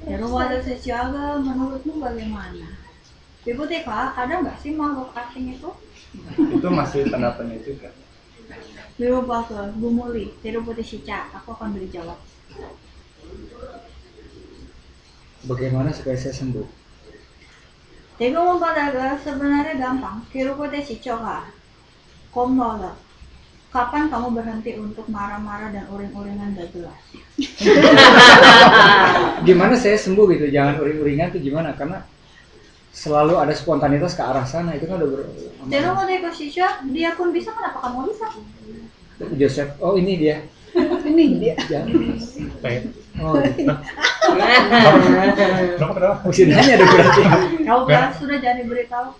Ada sesuatu menurutmu bagaimana? Ibu TK, ada nggak sih makhluk asing itu? Itu masih tanda tanya juga. Biru bagus, Bu Muli, tiru putih Sica, aku akan beri jawab. Bagaimana supaya saya sembuh? Jadi ngomong pada sebenarnya gampang, tiru putih Sica kah? Komnola. Kapan kamu berhenti untuk marah-marah dan uring-uringan gak jelas? Gimana saya sembuh gitu? Jangan uring-uringan tuh gimana? Karena selalu ada spontanitas ke arah sana, itu kan udah Jadi mau ke Sica, dia pun bisa, kenapa kamu bisa? Joseph, oh ini dia. Ini dia. Kayak Oh, gitu. kenapa? Mesti nanya dong berarti. Kau kan sudah jadi beritahu.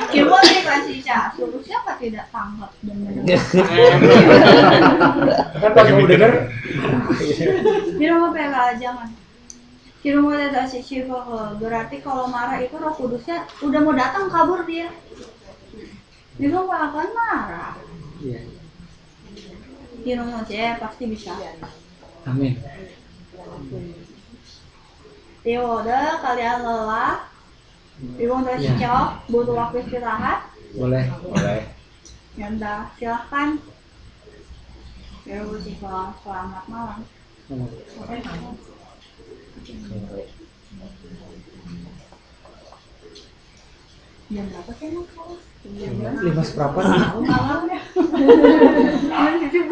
Coba deh Kak Sica, solusinya apa tidak tanggap dan mendengar? Kan pas mau denger, Di rumah PK jangan. Di rumah tidak sih berarti kalau marah itu Roh Kudusnya udah mau datang kabur dia. Di rumah akan marah. iya. Di rumah saya pasti bisa. Amin. Udah kalian lelah, udah Iya. cocok, butuh waktu istirahat, Boleh. ya udah silahkan. Ya udah sih, selamat malam. Jam berapa sih emang? 5 seperempat. Malam ya.